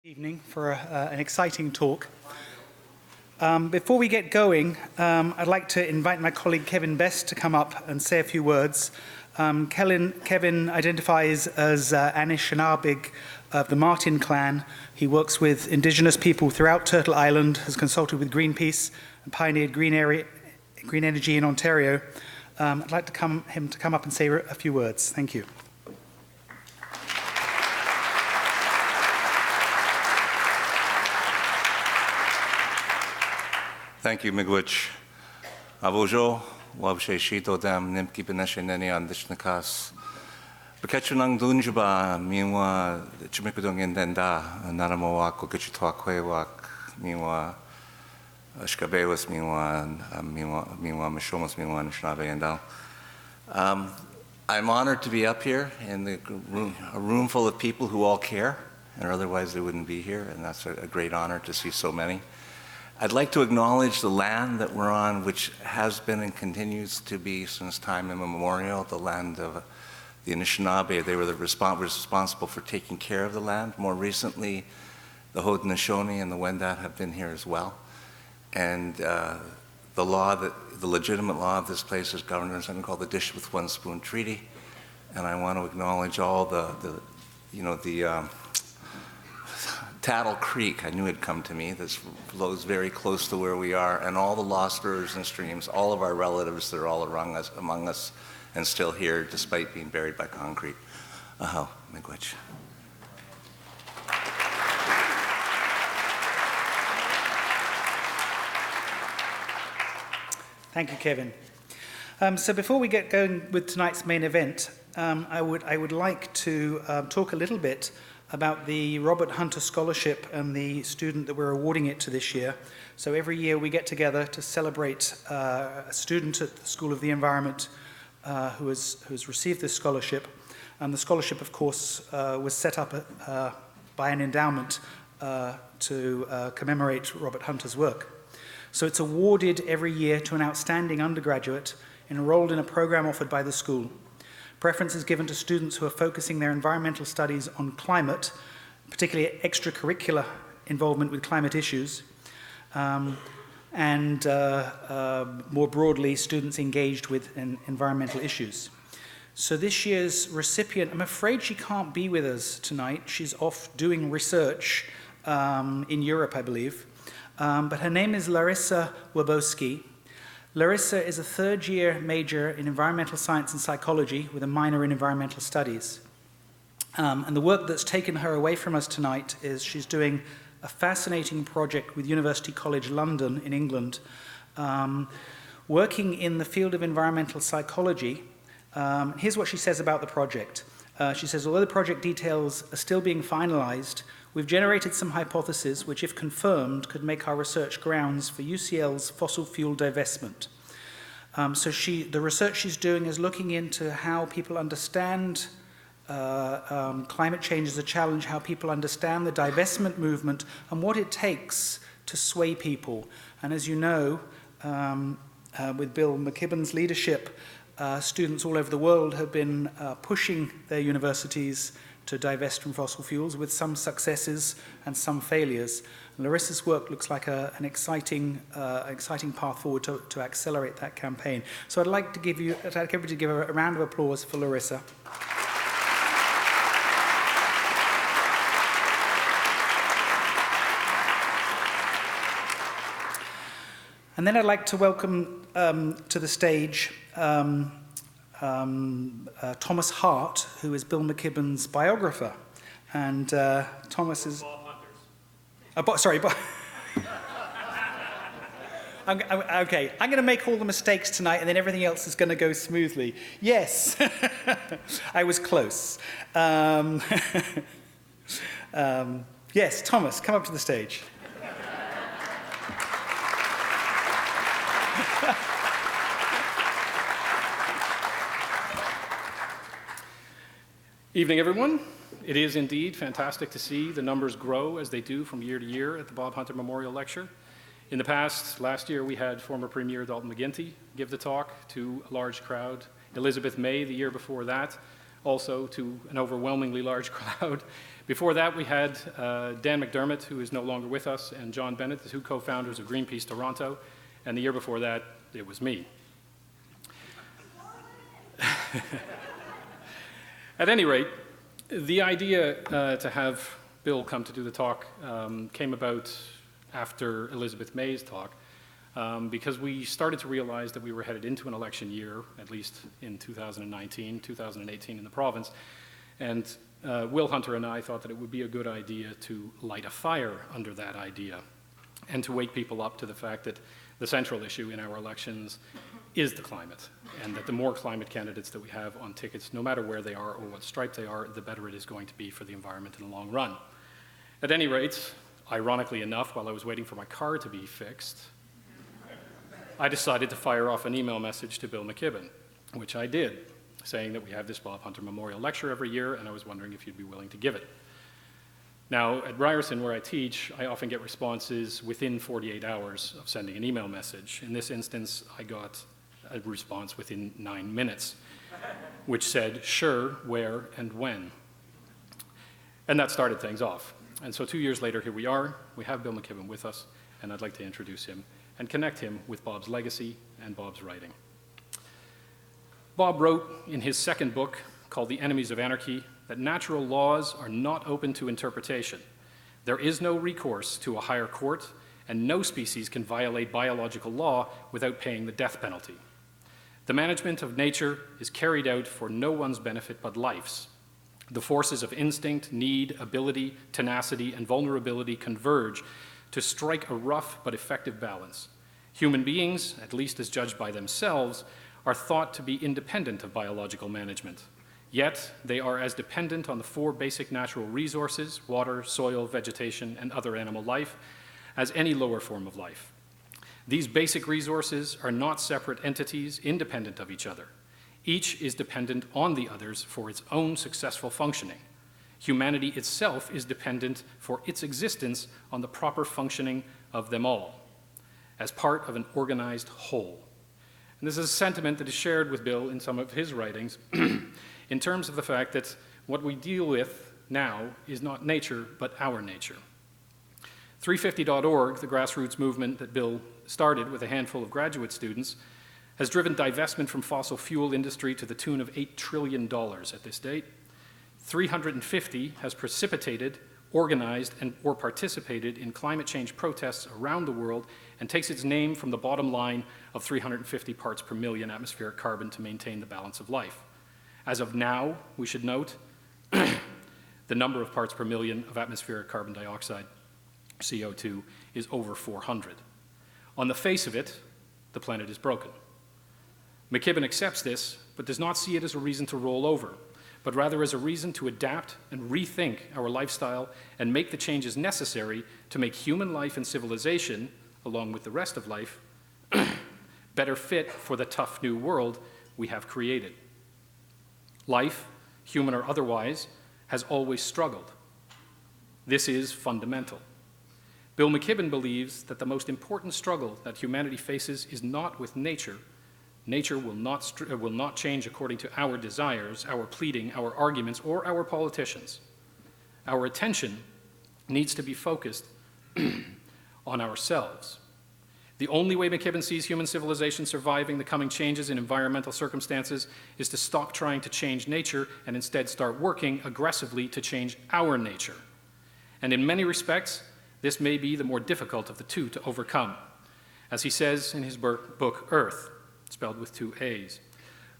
Evening for an exciting talk. Before we get going, I'd like to invite my colleague Kevin Best to come up and say a few words. Kevin identifies as Anishinaabe of the Martin clan. He works with indigenous people throughout Turtle Island, has consulted with Greenpeace, and pioneered green energy in Ontario. I'd like him to come up and say a few words. Thank you. Thank you, Miigwech. Avojo, wabshe shito dam McKibben on dishnakas. Beketchunang dunjuba, meanwhile, Chimikudung in Denda, Nanamowak, Gitchitwak, meanwhile, Shkabewas, meanwhile, Mishomas, meanwhile, Nishnabe and down. I'm honored to be up here in a room full of people who all care, and otherwise they wouldn't be here, and that's a great honor to see so many. I'd like to acknowledge the land that we're on, which has been and continues to be since time immemorial, the land of the Anishinaabe. They were responsible for taking care of the land. More recently, the Haudenosaunee and the Wendat have been here as well. And the legitimate law of this place is governed under something called the Dish with One Spoon Treaty. And I want to acknowledge all the Tattle Creek, I knew it'd come to me, this flows very close to where we are, and all the lost rivers and streams, all of our relatives that are all among us and still here despite being buried by concrete. Aho, miigwech. Thank you, Kevin. So before we get going with tonight's main event, I would like to talk a little bit about the Robert Hunter Scholarship and the student that we're awarding it to this year. So every year we get together to celebrate a student at the School of the Environment who has received this scholarship. And the scholarship, of course, was set up by an endowment to commemorate Robert Hunter's work. So it's awarded every year to an outstanding undergraduate enrolled in a program offered by the school. Preference is given to students who are focusing their environmental studies on climate, particularly extracurricular involvement with climate issues, and more broadly, students engaged with environmental issues. So this year's recipient, I'm afraid she can't be with us tonight. She's off doing research in Europe, I believe. But her name is Larissa Wabowski. Larissa is a third-year major in environmental science and psychology with a minor in environmental studies. And the work that's taken her away from us tonight is she's doing a fascinating project with University College London in England, working in the field of environmental psychology. Here's what she says about the project. She says, although the project details are still being finalized, we've generated some hypotheses which, if confirmed, could make our research grounds for UCL's fossil fuel divestment. So the research she's doing is looking into how people understand climate change as a challenge, how people understand the divestment movement, and what it takes to sway people. And as you know, with Bill McKibben's leadership, students all over the world have been pushing their universities to divest from fossil fuels, with some successes and some failures. Larissa's work looks like an exciting path forward to accelerate that campaign. So I'd like everybody to give a round of applause for Larissa. And then I'd like to welcome to the stage Thomas Hart, who is Bill McKibben's biographer. And Thomas is... Okay, I'm going to make all the mistakes tonight and then everything else is going to go smoothly. Yes, I was close. Yes, Thomas, come up to the stage. Evening, everyone. It is indeed fantastic to see the numbers grow as they do from year to year at the Bob Hunter Memorial Lecture. In the past, last year, we had former Premier Dalton McGuinty give the talk to a large crowd. Elizabeth May, the year before that, also to an overwhelmingly large crowd. Before that, we had Dan McDermott, who is no longer with us, and John Bennett, the two co-founders of Greenpeace Toronto. And the year before that, it was me. At any rate, the idea to have Bill come to do the talk came about after Elizabeth May's talk, because we started to realize that we were headed into an election year, at least in 2019, 2018 in the province, and Will Hunter and I thought that it would be a good idea to light a fire under that idea and to wake people up to the fact that the central issue in our elections is the climate, and that the more climate candidates that we have on tickets, no matter where they are or what stripe they are, the better it is going to be for the environment in the long run. At any rate, ironically enough, while I was waiting for my car to be fixed, I decided to fire off an email message to Bill McKibben, which I did, saying that we have this Bob Hunter Memorial Lecture every year, and I was wondering if you'd be willing to give it. Now, at Ryerson, where I teach, I often get responses within 48 hours of sending an email message. In this instance, I got a response within 9 minutes, which said, sure, where, and when. And that started things off. And so 2 years later, here we are. We have Bill McKibben with us, and I'd like to introduce him and connect him with Bob's legacy and Bob's writing. Bob wrote in his second book, called The Enemies of Anarchy, that natural laws are not open to interpretation. There is no recourse to a higher court, and no species can violate biological law without paying the death penalty. The management of nature is carried out for no one's benefit but life's. The forces of instinct, need, ability, tenacity, and vulnerability converge to strike a rough but effective balance. Human beings, at least as judged by themselves, are thought to be independent of biological management. Yet, they are as dependent on the four basic natural resources, water, soil, vegetation, and other animal life, as any lower form of life. These basic resources are not separate entities independent of each other. Each is dependent on the others for its own successful functioning. Humanity itself is dependent for its existence on the proper functioning of them all, as part of an organized whole. And this is a sentiment that is shared with Bill in some of his writings in terms of the fact that what we deal with now is not nature, but our nature. 350.org, the grassroots movement that Bill started with a handful of graduate students, has driven divestment from fossil fuel industry to the tune of $8 trillion at this date. 350 has precipitated, organized, or participated in climate change protests around the world and takes its name from the bottom line of 350 parts per million atmospheric carbon to maintain the balance of life. As of now, we should note, the number of parts per million of atmospheric carbon dioxide, CO2, is over 400. On the face of it, the planet is broken. McKibben accepts this, but does not see it as a reason to roll over, but rather as a reason to adapt and rethink our lifestyle and make the changes necessary to make human life and civilization, along with the rest of life, better fit for the tough new world we have created. Life, human or otherwise, has always struggled. This is fundamental. Bill McKibben believes that the most important struggle that humanity faces is not with nature. Nature will not change according to our desires, our pleading, our arguments, or our politicians. Our attention needs to be focused on ourselves. The only way McKibben sees human civilization surviving the coming changes in environmental circumstances is to stop trying to change nature and instead start working aggressively to change our nature. And in many respects, this may be the more difficult of the two to overcome. As he says in his book, Earth, spelled with 2 A's,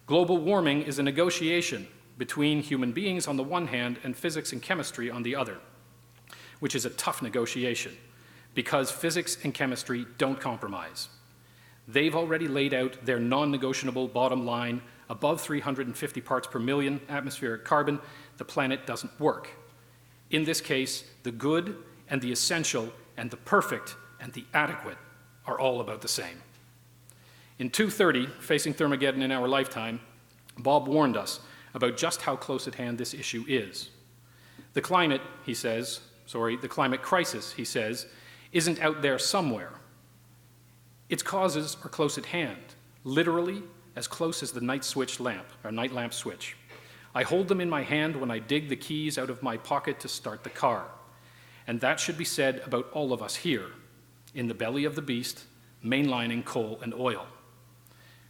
global warming is a negotiation between human beings on the one hand and physics and chemistry on the other, which is a tough negotiation because physics and chemistry don't compromise. They've already laid out their non-negotiable bottom line. Above 350 parts per million atmospheric carbon, the planet doesn't work. In this case, the good and the essential and the perfect and the adequate are all about the same. In 2:30, Facing Thermageddon in Our Lifetime, Bob warned us about just how close at hand this issue is. The climate crisis, he says, isn't out there somewhere. Its causes are close at hand, literally as close as the night lamp switch. I hold them in my hand when I dig the keys out of my pocket to start the car. And that should be said about all of us here, in the belly of the beast, mainlining coal and oil.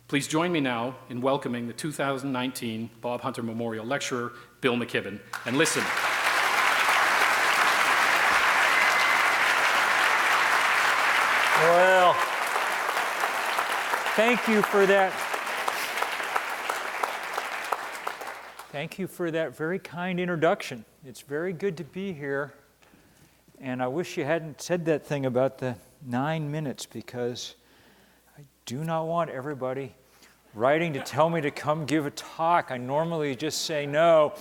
Please join me now in welcoming the 2019 Bob Hunter Memorial Lecturer, Bill McKibben, and listen. Well, thank you for that. Thank you for that very kind introduction. It's very good to be here. And I wish you hadn't said that thing about the 9 minutes, because I do not want everybody writing to tell me to come give a talk. I normally just say no,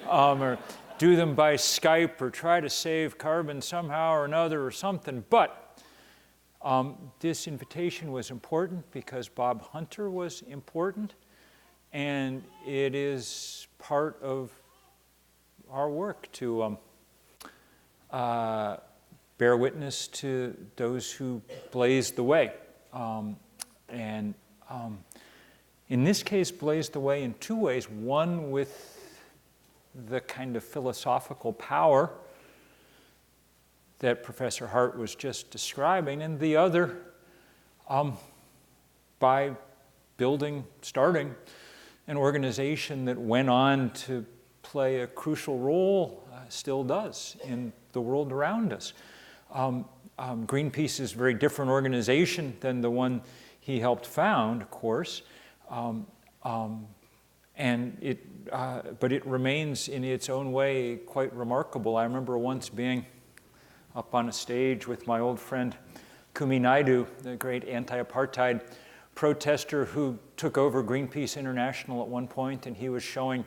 or do them by Skype, or try to save carbon somehow or another or something. But this invitation was important because Bob Hunter was important, and it is part of our work to bear witness to those who blazed the way. In this case, blazed the way in two ways. One with the kind of philosophical power that Professor Hart was just describing, and the other by starting an organization that went on to play a crucial role, still does, in the world around us. Greenpeace is a very different organization than the one he helped found, of course, but it remains in its own way quite remarkable. I remember once being up on a stage with my old friend Kumi Naidoo, the great anti-apartheid protester who took over Greenpeace International at one point, and he was showing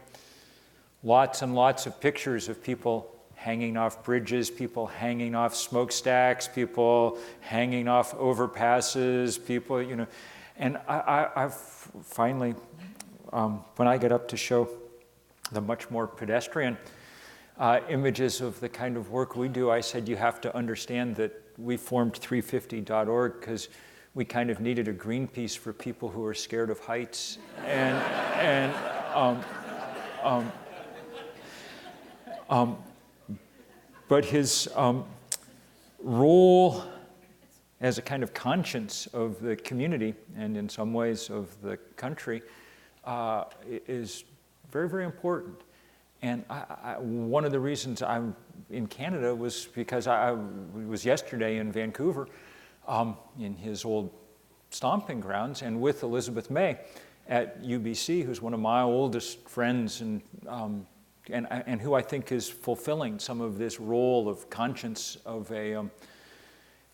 lots and lots of pictures of people hanging off bridges, people hanging off smokestacks, people hanging off overpasses, people, and I finally, when I get up to show the much more pedestrian images of the kind of work we do, I said, you have to understand that we formed 350.org because we kind of needed a Greenpeace for people who are scared of heights. But his role as a kind of conscience of the community, and in some ways of the country, is very, very important. And one of the reasons I'm in Canada was because I was yesterday in Vancouver, in his old stomping grounds, and with Elizabeth May at UBC, who's one of my oldest friends, and who I think is fulfilling some of this role of conscience of a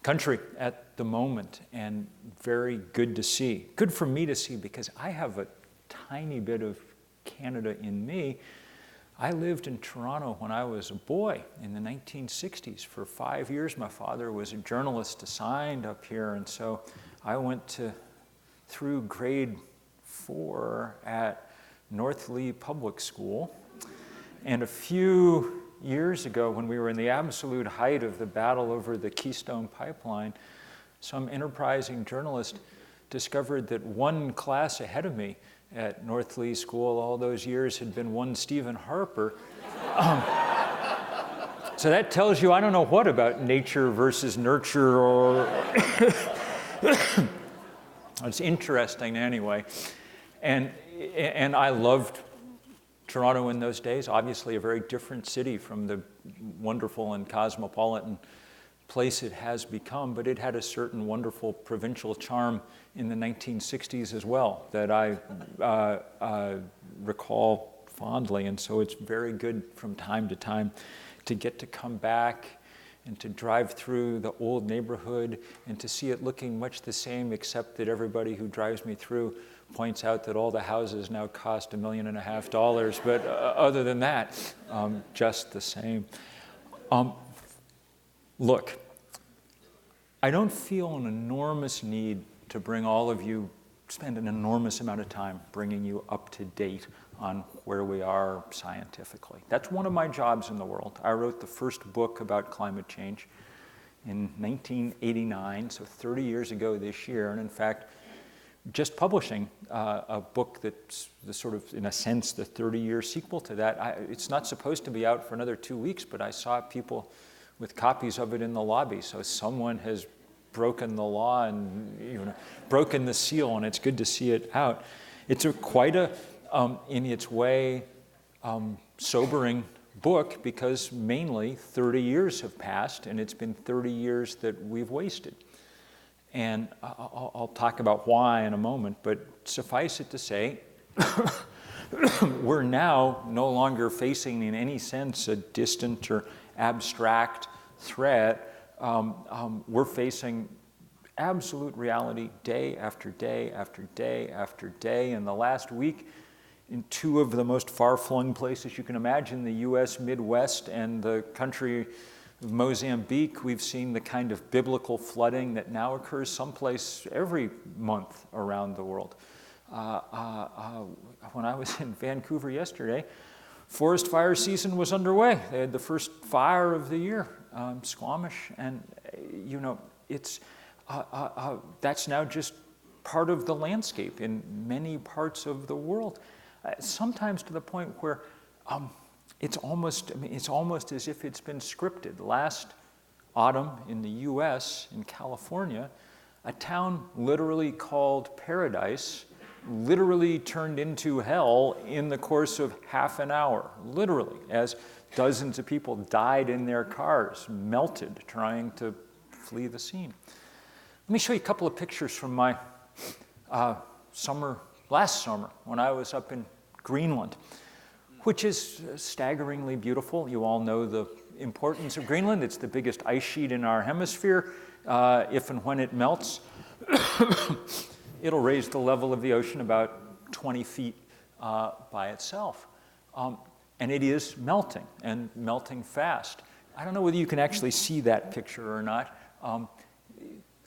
country at the moment, and very good to see. Good for me to see, because I have a tiny bit of Canada in me. I lived in Toronto when I was a boy in the 1960s. For 5 years, my father was a journalist assigned up here, and so I went through grade 4 at North Lee Public School. And a few years ago, when we were in the absolute height of the battle over the Keystone Pipeline, some enterprising journalist discovered that one class ahead of me at North Lee School all those years had been one Stephen Harper. So that tells you I don't know what about nature versus nurture, or it's interesting anyway. And I loved Toronto in those days, obviously a very different city from the wonderful and cosmopolitan place it has become, but it had a certain wonderful provincial charm in the 1960s as well that I recall fondly. And so it's very good from time to time to get to come back and to drive through the old neighborhood and to see it looking much the same, except that everybody who drives me through points out that all the houses now cost $1.5 million, but other than that, just the same. Look, I don't feel an enormous need to bring all of you, spend an enormous amount of time bringing you up to date on where we are scientifically. That's one of my jobs in the world. I wrote the first book about climate change in 1989, so 30 years ago this year, and in fact, just publishing a book that's the sort of, in a sense, the 30-year sequel to that. It's not supposed to be out for another 2 weeks, but I saw people with copies of it in the lobby. So someone has broken the law and broken the seal, and it's good to see it out. It's quite a, in its way, sobering book, because mainly 30 years have passed, and it's been 30 years that we've wasted. And I'll talk about why in a moment, but suffice it to say, we're now no longer facing in any sense a distant or abstract threat. We're facing absolute reality day after day after day after day. In the last week, in two of the most far-flung places you can imagine, the US Midwest and the country of Mozambique, we've seen the kind of biblical flooding that now occurs someplace every month around the world. When I was in Vancouver yesterday, forest fire season was underway. They had the first fire of the year, Squamish, and it's that's now just part of the landscape in many parts of the world. Sometimes to the point where it's almost as if it's been scripted. Last autumn in the U.S., in California, a town literally called Paradise literally turned into hell in the course of half an hour, literally, as dozens of people died in their cars, melted, trying to flee the scene. Let me show you a couple of pictures from my last summer, when I was up in Greenland, which is staggeringly beautiful. You all know the importance of Greenland. It's the biggest ice sheet in our hemisphere. If and when it melts, it'll raise the level of the ocean about 20 feet by itself. And it is melting, and melting fast. I don't know whether you can actually see that picture or not.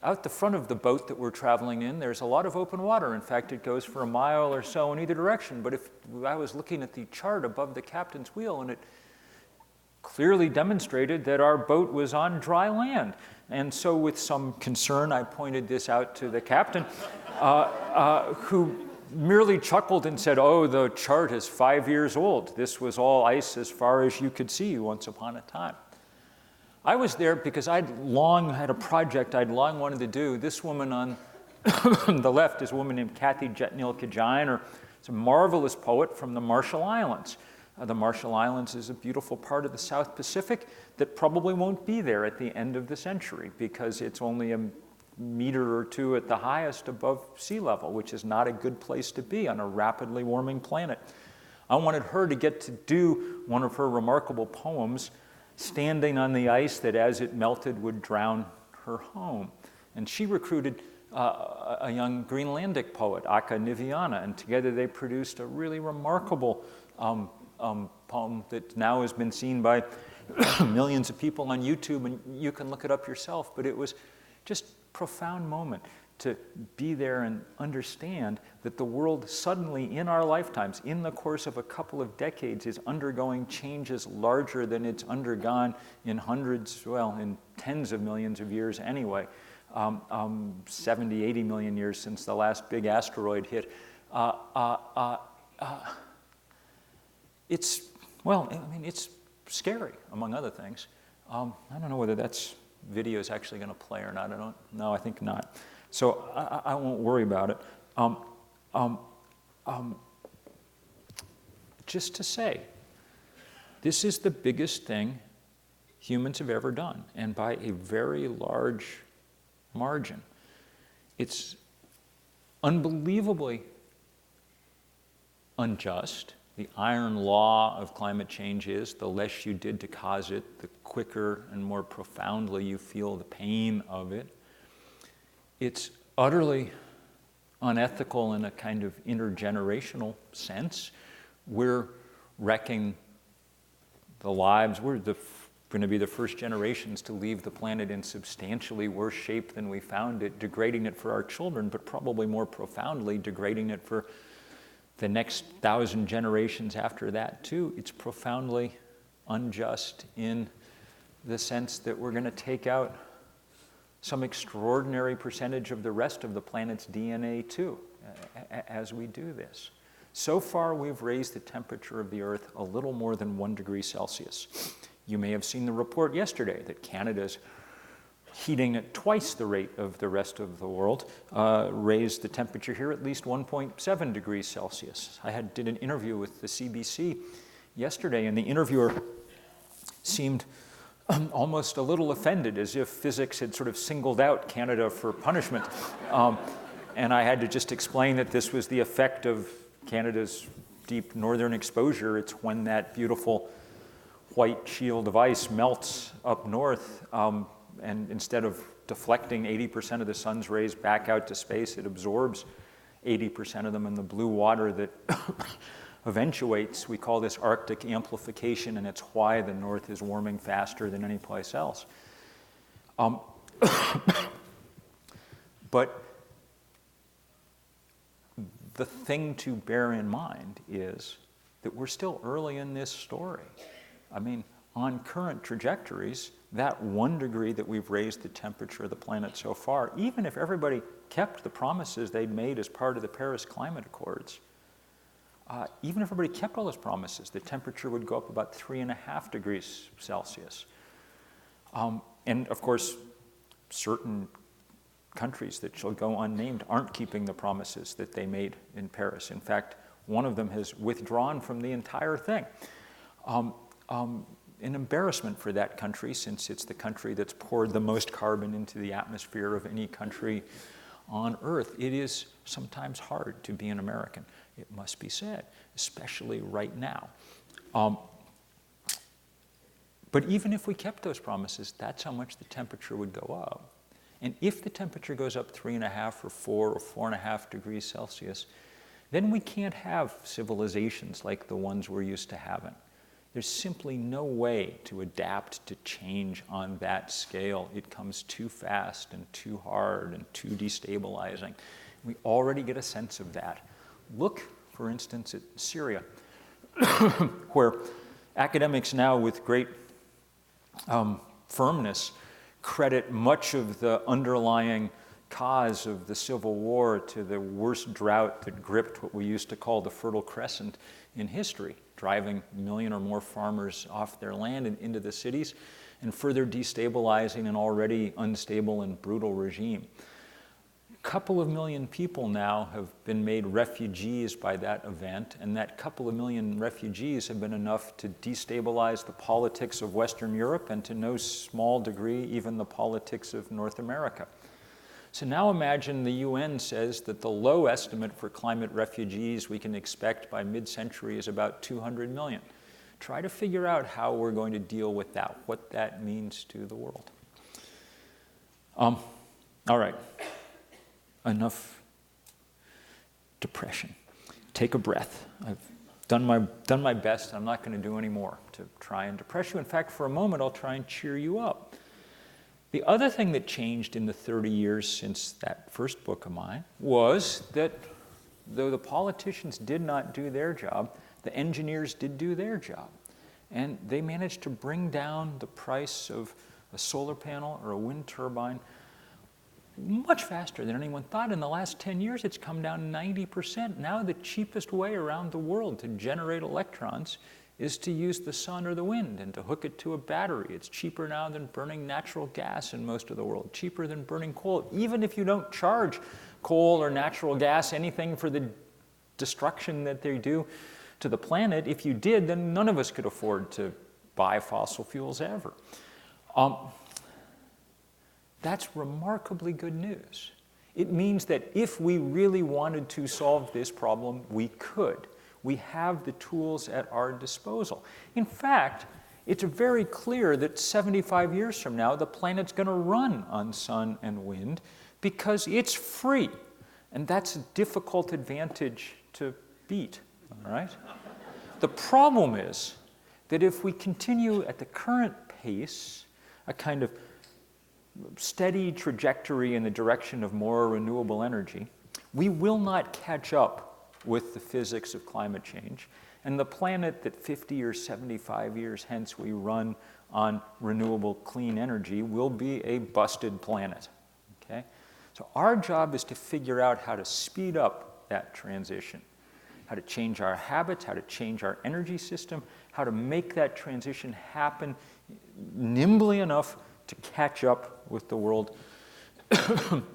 Out the front of the boat that we're traveling in, there's a lot of open water. In fact, it goes for a mile or so in either direction. But if I was looking at the chart above the captain's wheel, and it clearly demonstrated that our boat was on dry land. And so with some concern, I pointed this out to the captain, who merely chuckled and said, "Oh, the chart is 5 years old. This was all ice as far as you could see once upon a time." I was there because I'd long had a project I'd long wanted to do. This woman on the left is a woman named Kathy Jetnil-Kajayan, it's a marvelous poet from the Marshall Islands. The Marshall Islands is a beautiful part of the South Pacific that probably won't be there at the end of the century, because it's only a meter or two at the highest above sea level, which is not a good place to be on a rapidly warming planet. I wanted her to get to do one of her remarkable poems, standing on the ice that as it melted would drown her home. And she recruited a young Greenlandic poet, Akka Niviana, and together they produced a really remarkable poem that now has been seen by millions of people on YouTube, and you can look it up yourself. But it was just a profound moment to be there and understand that the world suddenly, in our lifetimes, in the course of a couple of decades, is undergoing changes larger than it's undergone in hundreds, well, in tens of millions of years anyway, 70, 80 million years since the last big asteroid hit. It's, well, I mean, it's scary, among other things. I don't know whether that's video is actually going to play or not. I think not. So I won't worry about it. Just to say, this is the biggest thing humans have ever done, and by a very large margin. It's unbelievably unjust. The iron law of climate change is the less you did to cause it, the quicker and more profoundly you feel the pain of it. It's utterly unethical in a kind of intergenerational sense. We're wrecking the lives. We're going to be the first generations to leave the planet in substantially worse shape than we found it, degrading it for our children, but probably more profoundly degrading it for the next 1,000 generations after that too. It's profoundly unjust in the sense that we're going to take out some extraordinary percentage of the rest of the planet's DNA too. as we do this. So far, we've raised the temperature of the Earth a little more than 1 degree Celsius. You may have seen the report yesterday that Canada's heating at twice the rate of the rest of the world, raised the temperature here at least 1.7 degrees Celsius. I did an interview with the CBC yesterday, and the interviewer seemed almost a little offended, as if physics had sort of singled out Canada for punishment. And I had to just explain that this was the effect of Canada's deep northern exposure. It's when that beautiful white shield of ice melts up north, and instead of deflecting 80% of the sun's rays back out to space, it absorbs 80% of them in the blue water that eventuates. We call this Arctic amplification, and it's why the North is warming faster than any place else. But the thing to bear in mind is that we're still early in this story. I mean, on current trajectories, that 1 degree that we've raised the temperature of the planet so far, even if everybody kept the promises they'd made as part of the Paris Climate Accords, even if everybody kept all those promises, the temperature would go up about 3.5 degrees Celsius. And of course, certain countries that shall go unnamed aren't keeping the promises that they made in Paris. In fact, one of them has withdrawn from the entire thing. An embarrassment for that country, since it's the country that's poured the most carbon into the atmosphere of any country on Earth. It is sometimes hard to be an American, it must be said, especially right now. But even if we kept those promises, that's how much the temperature would go up. And if the temperature goes up 3.5 or 4 or 4.5 degrees Celsius, then we can't have civilizations like the ones we're used to having. There's simply no way to adapt to change on that scale. It comes too fast and too hard and too destabilizing. We already get a sense of that. Look, for instance, at Syria, where academics now with great firmness credit much of the underlying cause of the civil war to the worst drought that gripped what we used to call the Fertile Crescent in history, driving 1 million or more farmers off their land and into the cities, and further destabilizing an already unstable and brutal regime. A couple of million people now have been made refugees by that event, and that couple of million refugees have been enough to destabilize the politics of Western Europe and to no small degree even the politics of North America. So now imagine the UN says that the low estimate for climate refugees we can expect by mid-century is about 200 million. Try to figure out how we're going to deal with that, what that means to the world. All right, enough depression. Take a breath. I've done my best. I'm not going to do any more to try and depress you. In fact, for a moment, I'll try and cheer you up. The other thing that changed in the 30 years since that first book of mine was that though the politicians did not do their job, the engineers did do their job. And they managed to bring down the price of a solar panel or a wind turbine much faster than anyone thought. In the last 10 years, it's come down 90%. Now the cheapest way around the world to generate electrons is to use the sun or the wind and to hook it to a battery. It's cheaper now than burning natural gas in most of the world, cheaper than burning coal. Even if you don't charge coal or natural gas anything for the destruction that they do to the planet, if you did, then none of us could afford to buy fossil fuels ever. That's remarkably good news. It means that if we really wanted to solve this problem, we could. We have the tools at our disposal. In fact, it's very clear that 75 years from now, the planet's going to run on sun and wind because it's free. And that's a difficult advantage to beat, all right? The problem is that if we continue at the current pace, a kind of steady trajectory in the direction of more renewable energy, we will not catch up with the physics of climate change, and the planet that 50 or 75 years hence we run on renewable clean energy will be a busted planet, okay? So our job is to figure out how to speed up that transition, how to change our habits, how to change our energy system, how to make that transition happen nimbly enough to catch up with the world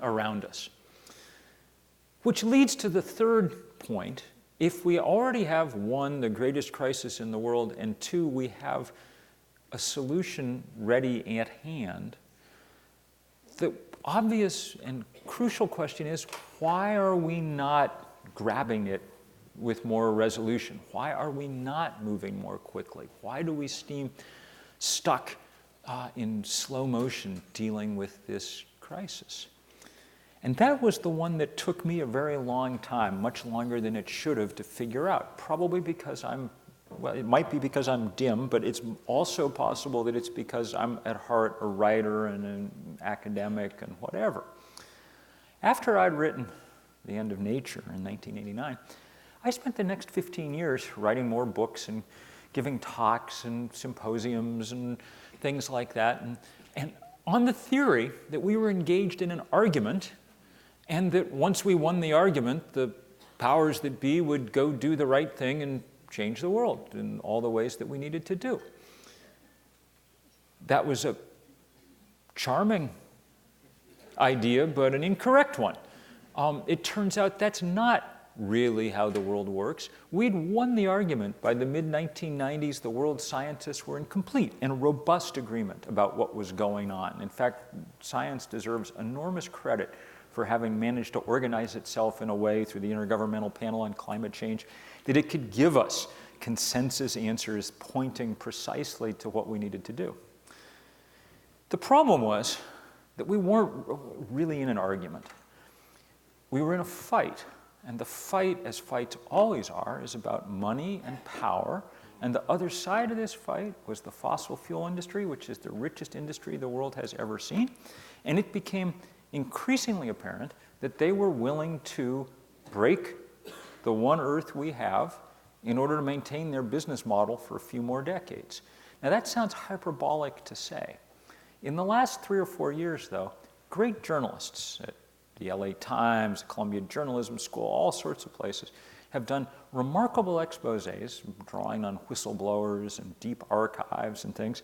around us. Which leads to the third point. If we already have, one, the greatest crisis in the world, and two, we have a solution ready at hand, the obvious and crucial question is, why are we not grabbing it with more resolution? Why are we not moving more quickly? Why do we seem stuck in slow motion dealing with this crisis? And that was the one that took me a very long time, much longer than it should have, to figure out. Probably because well, it might be because I'm dim, but it's also possible that it's because I'm at heart a writer and an academic and whatever. After I'd written The End of Nature in 1989, I spent the next 15 years writing more books and giving talks and symposiums and things like that, and on the theory that we were engaged in an argument, and that once we won the argument, the powers that be would go do the right thing and change the world in all the ways that we needed to do. That was a charming idea, but an incorrect one. It turns out that's not really how the world works. We'd won the argument. By the mid-1990s, the world's scientists were in complete and robust agreement about what was going on. In fact, science deserves enormous credit for having managed to organize itself in a way through the Intergovernmental Panel on Climate Change that it could give us consensus answers pointing precisely to what we needed to do. The problem was that we weren't really in an argument. We were in a fight, and the fight, as fights always are, is about money and power, and the other side of this fight was the fossil fuel industry, which is the richest industry the world has ever seen, and it became increasingly apparent that they were willing to break the one Earth we have in order to maintain their business model for a few more decades. Now that sounds hyperbolic to say. In the last 3 or 4 years, though, great journalists at the LA Times, Columbia Journalism School, all sorts of places, have done remarkable exposés, drawing on whistleblowers and deep archives and things,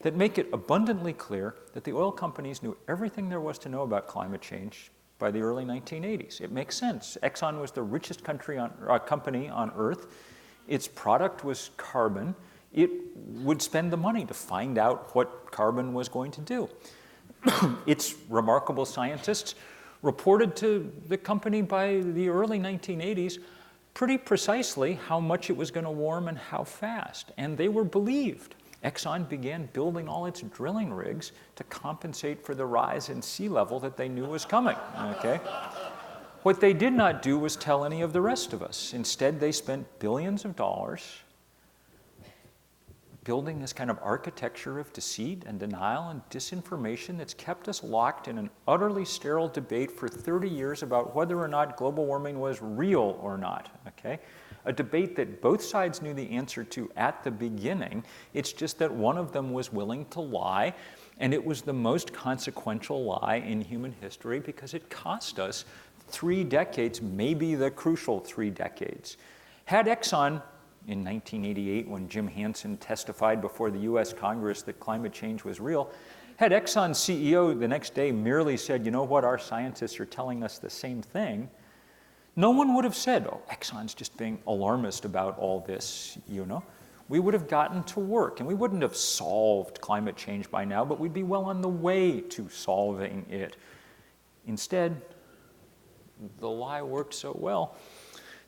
that make it abundantly clear that the oil companies knew everything there was to know about climate change by the early 1980s. It makes sense. Exxon was the richest company on Earth. Its product was carbon. It would spend the money to find out what carbon was going to do. Its remarkable scientists reported to the company by the early 1980s pretty precisely how much it was going to warm and how fast, and they were believed. Exxon began building all its drilling rigs to compensate for the rise in sea level that they knew was coming, okay? What they did not do was tell any of the rest of us. Instead, they spent billions of dollars building this kind of architecture of deceit and denial and disinformation that's kept us locked in an utterly sterile debate for 30 years about whether or not global warming was real or not, okay? A debate that both sides knew the answer to at the beginning. It's just that one of them was willing to lie, and it was the most consequential lie in human history because it cost us 3 decades, maybe the crucial 3 decades. Had Exxon, in 1988, when Jim Hansen testified before the US Congress that climate change was real, had Exxon's CEO the next day merely said, you know what, our scientists are telling us the same thing, no one would have said, oh, Exxon's just being alarmist about all this, you know. We would have gotten to work, and we wouldn't have solved climate change by now, but we'd be well on the way to solving it. Instead, the lie worked so well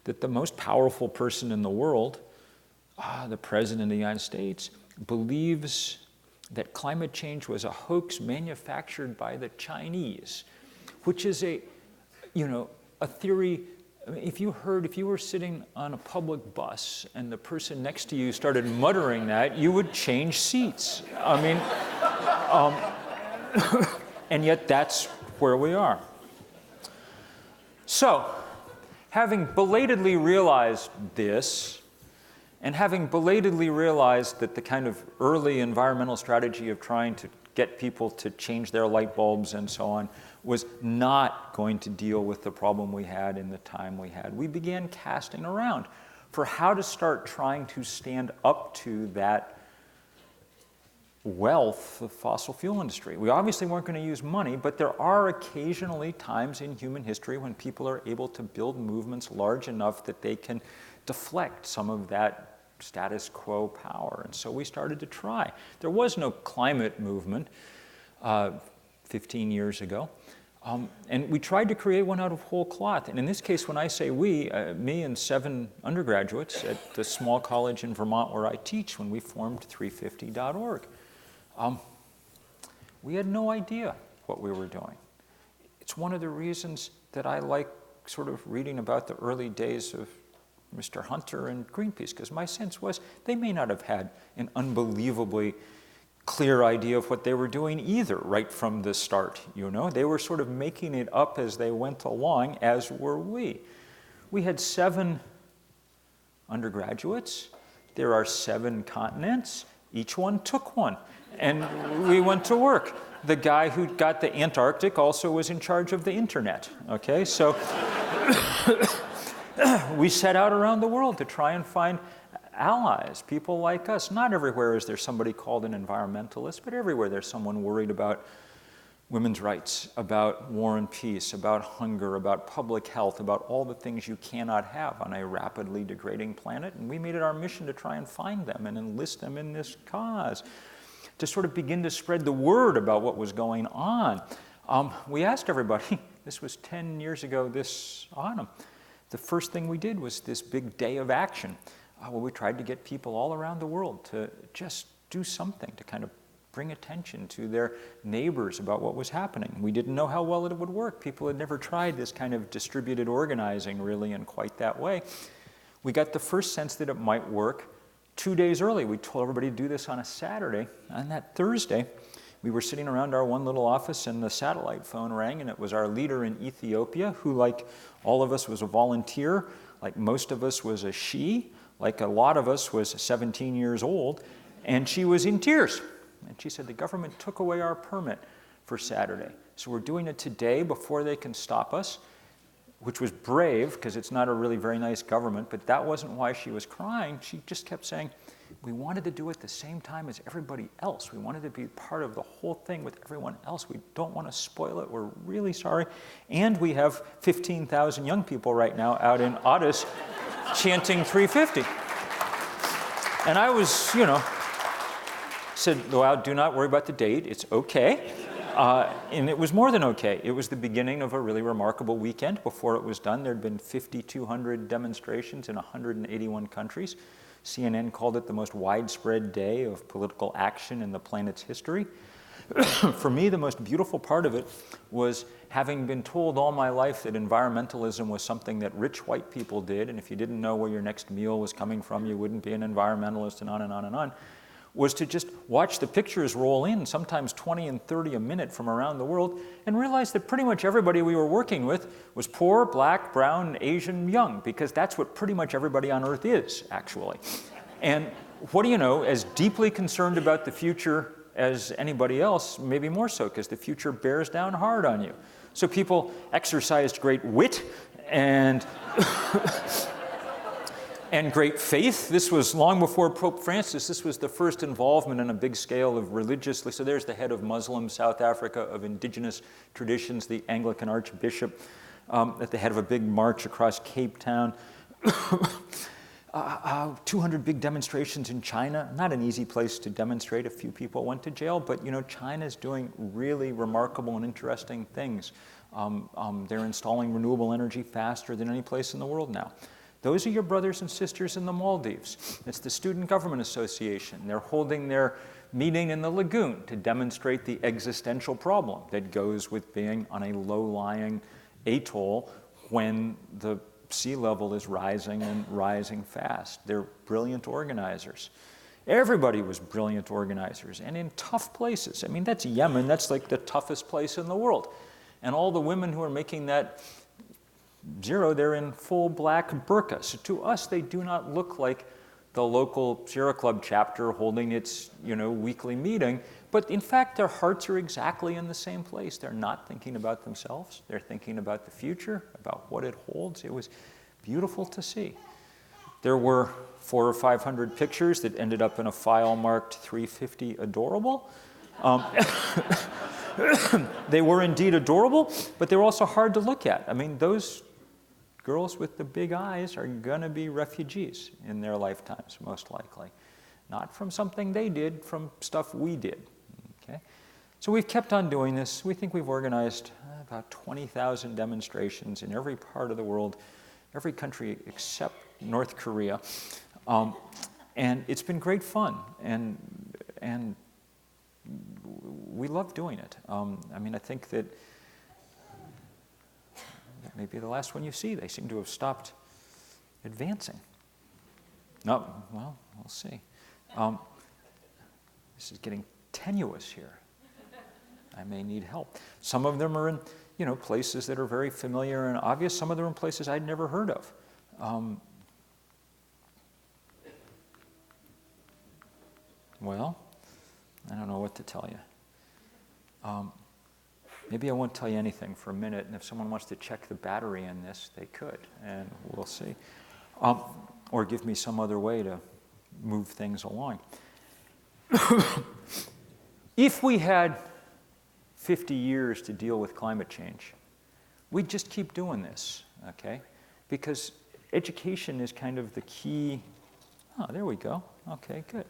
that the most powerful person in the world, the President of the United States, believes that climate change was a hoax manufactured by the Chinese, which is a theory. I mean, if you were sitting on a public bus and the person next to you started muttering that, you would change seats. I mean, and yet that's where we are. So, having belatedly realized this, and having belatedly realized that the kind of early environmental strategy of trying to get people to change their light bulbs and so on, was not going to deal with the problem we had in the time we had. We began casting around for how to start trying to stand up to that wealth of fossil fuel industry. We obviously weren't going to use money, but there are occasionally times in human history when people are able to build movements large enough that they can deflect some of that status quo power. And so we started to try. There was no climate movement 15 years ago. And we tried to create one out of whole cloth. And in this case, when I say we, me and 7 undergraduates at the small college in Vermont where I teach, when we formed 350.org, we had no idea what we were doing. It's one of the reasons that I like sort of reading about the early days of Mr. Hunter and Greenpeace, because my sense was they may not have had an unbelievably clear idea of what they were doing either right from the start, you know. They were sort of making it up as they went along, as were we. We had 7 undergraduates. There are 7 continents. Each one took one. And we went to work. The guy who got the Antarctic also was in charge of the internet, okay? So we set out around the world to try and find allies, people like us. Not everywhere is there somebody called an environmentalist, but everywhere there's someone worried about women's rights, about war and peace, about hunger, about public health, about all the things you cannot have on a rapidly degrading planet. And we made it our mission to try and find them and enlist them in this cause, to sort of begin to spread the word about what was going on. We asked everybody, this was 10 years ago this autumn, the first thing we did was this big day of action. Well, we tried to get people all around the world to just do something to kind of bring attention to their neighbors about what was happening. We didn't know how well it would work. People had never tried this kind of distributed organizing really in quite that way. We got the first sense that it might work 2 days early. We told everybody to do this on a Saturday. On that Thursday, we were sitting around our one little office and the satellite phone rang, and it was our leader in Ethiopia, who, like all of us, was a volunteer. Like most of us, was a she. Like a lot of us, was 17 years old, and she was in tears. And she said, the government took away our permit for Saturday. So we're doing it today before they can stop us, which was brave, because it's not a really very nice government, but that wasn't why she was crying. She just kept saying, we wanted to do it the same time as everybody else. We wanted to be part of the whole thing with everyone else. We don't want to spoil it. We're really sorry. And we have 15,000 young people right now out in Addis chanting 350. And I was, you know, said, well, do not worry about the date. It's okay. And it was more than okay. It was the beginning of a really remarkable weekend. Before it was done, there had been 5,200 demonstrations in 181 countries. CNN called it the most widespread day of political action in the planet's history. For me, the most beautiful part of it was having been told all my life that environmentalism was something that rich white people did, and if you didn't know where your next meal was coming from, you wouldn't be an environmentalist, and on and on and on, was to just watch the pictures roll in, sometimes 20 and 30 a minute from around the world, and realize that pretty much everybody we were working with was poor, black, brown, Asian, young, because that's what pretty much everybody on Earth is, actually. And what do you know, as deeply concerned about the future as anybody else, maybe more so, because the future bears down hard on you. So people exercised great wit and and great faith. This was long before Pope Francis. This was the first involvement on a big scale of religiously. So there's the head of Muslim South Africa, of indigenous traditions, the Anglican Archbishop, at the head of a big march across Cape Town. 200 big demonstrations in China. Not an easy place to demonstrate. A few people went to jail, but you know, China's doing really remarkable and interesting things. They're installing renewable energy faster than any place in the world now. Those are your brothers and sisters in the Maldives. It's the Student Government Association. They're holding their meeting in the lagoon to demonstrate the existential problem that goes with being on a low-lying atoll when the sea level is rising and rising fast. They're brilliant organizers. Everybody was brilliant organizers, and in tough places. I mean, that's Yemen. That's like the toughest place in the world. And all the women who are making that zero, they're in full black burqa. So to us, they do not look like the local Sierra Club chapter holding its, weekly meeting, but in fact, their hearts are exactly in the same place. They're not thinking about themselves. They're thinking about the future, about what it holds. It was beautiful to see. There were 400 or 500 pictures that ended up in a file marked 350 adorable. They were indeed adorable, but they were also hard to look at. I mean, those girls with the big eyes are going to be refugees in their lifetimes, most likely. Not from something they did, from stuff we did. Okay? So we've kept on doing this. We think we've organized about 20,000 demonstrations in every part of the world, every country except North Korea. And it's been great fun, and we love doing it. I mean, I think that may be the last one you see. They seem to have stopped advancing. No, well, we'll see. This is getting tenuous here. I may need help. Some of them are in, places that are very familiar and obvious. Some of them are in places I'd never heard of. Well, I don't know what to tell you. Maybe I won't tell you anything for a minute, and if someone wants to check the battery in this, they could, and we'll see. Or give me some other way to move things along. If we had 50 years to deal with climate change, we'd just keep doing this, okay? Because education is kind of the key. Oh, there we go. Okay, good.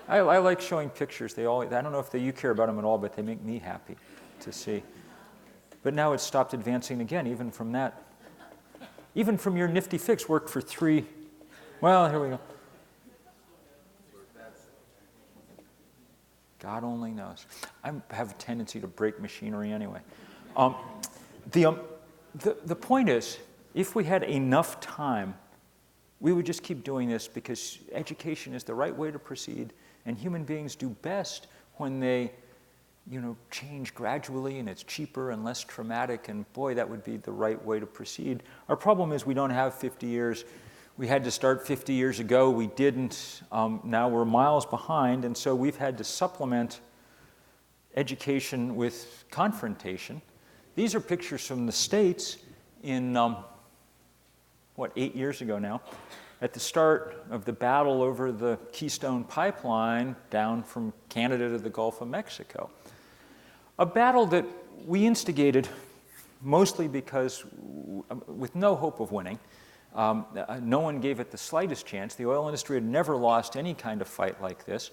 I like showing pictures. I don't know if you care about them at all, but they make me happy to see. But now it's stopped advancing again, even from that. Even from your nifty fix, worked for 3. Well, here we go. God only knows. I have a tendency to break machinery anyway. The point is, if we had enough time, we would just keep doing this because education is the right way to proceed. And human beings do best when they, change gradually and it's cheaper and less traumatic. And boy, that would be the right way to proceed. Our problem is we don't have 50 years. We had to start 50 years ago. We didn't. Now we're miles behind. And so we've had to supplement education with confrontation. These are pictures from the States in, 8 years ago now. At the start of the battle over the Keystone Pipeline down from Canada to the Gulf of Mexico. A battle that we instigated mostly because, with no hope of winning, no one gave it the slightest chance. The oil industry had never lost any kind of fight like this.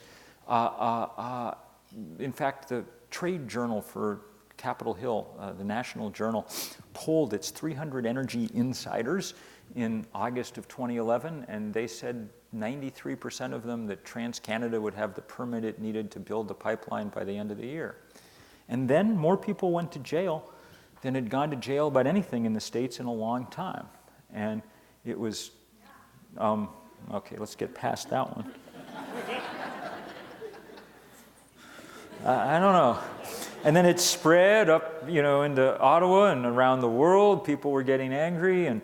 In fact, the trade journal for Capitol Hill, the National Journal, polled its 300 energy insiders in August of 2011, and they said 93% of them that TransCanada would have the permit it needed to build the pipeline by the end of the year. And then more people went to jail than had gone to jail about anything in the States in a long time. And it was, okay, let's get past that one. I don't know. And then it spread up, into Ottawa and around the world. People were getting angry, and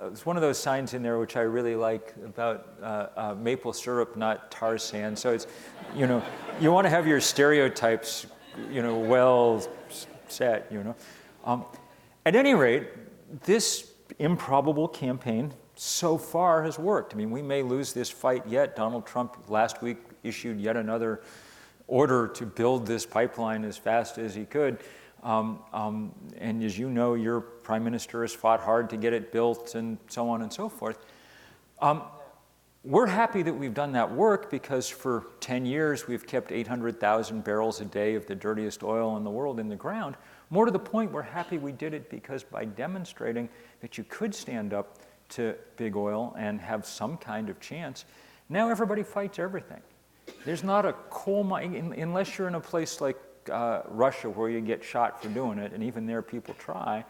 there's one of those signs in there which I really like about maple syrup, not tar sand. So it's, you want to have your stereotypes, well set, At any rate, this improbable campaign so far has worked. I mean, we may lose this fight yet. Donald Trump last week issued yet another order to build this pipeline as fast as he could. And as you know, your prime minister has fought hard to get it built and so on and so forth. We're happy that we've done that work because for 10 years we've kept 800,000 barrels a day of the dirtiest oil in the world in the ground. More to the point, we're happy we did it because by demonstrating that you could stand up to big oil and have some kind of chance, now everybody fights everything. There's not a coal mine, unless you're in a place like Russia where you get shot for doing it, and even there people try.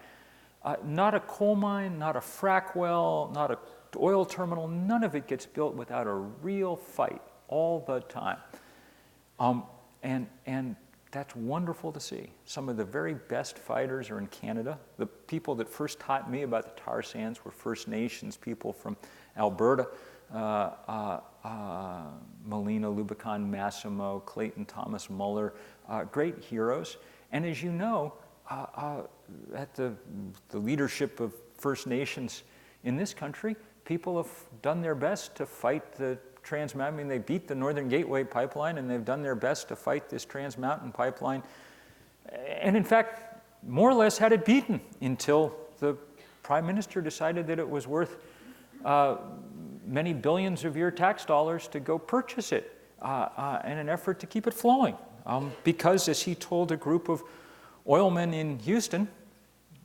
Not a coal mine, not a frack well, not an oil terminal, none of it gets built without a real fight all the time. And that's wonderful to see. Some of the very best fighters are in Canada. The people that first taught me about the tar sands were First Nations people from Alberta. Molina, Lubicon, Massimo, Clayton Thomas Muller, great heroes. And as you know, at the leadership of First Nations in this country, people have done their best to fight the I mean, they beat the Northern Gateway pipeline, and they've done their best to fight this Trans Mountain pipeline. And in fact, more or less had it beaten until the Prime Minister decided that it was worth many billions of your tax dollars to go purchase it in an effort to keep it flowing. Because, as he told a group of oilmen in Houston,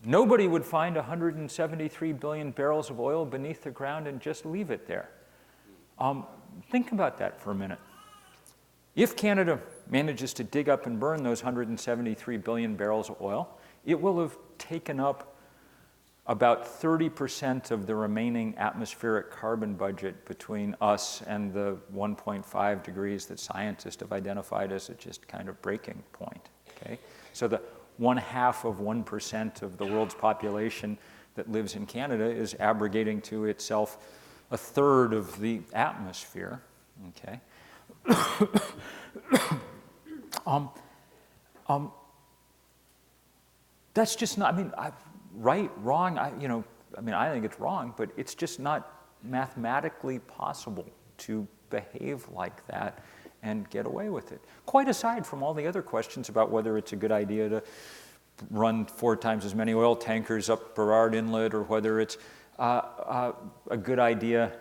nobody would find 173 billion barrels of oil beneath the ground and just leave it there. Think about that for a minute. If Canada manages to dig up and burn those 173 billion barrels of oil, it will have taken up about 30% of the remaining atmospheric carbon budget between us and the 1.5 degrees that scientists have identified as a just kind of breaking point. Okay? So the 0.5% of the world's population that lives in Canada is abrogating to itself 1/3 of the atmosphere. Okay? That's just not, I mean, right, wrong, I think it's wrong, but it's just not mathematically possible to behave like that and get away with it. Quite aside from all the other questions about whether it's a good idea to run 4 times as many oil tankers up Burrard Inlet, or whether it's a good idea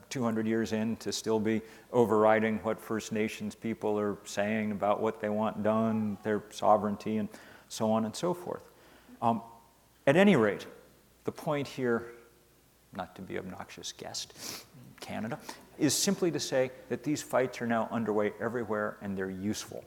200 years in to still be overriding what First Nations people are saying about what they want done, their sovereignty, and so on and so forth. At any rate, the point here, not to be obnoxious guest, Canada, is simply to say that these fights are now underway everywhere, and they're useful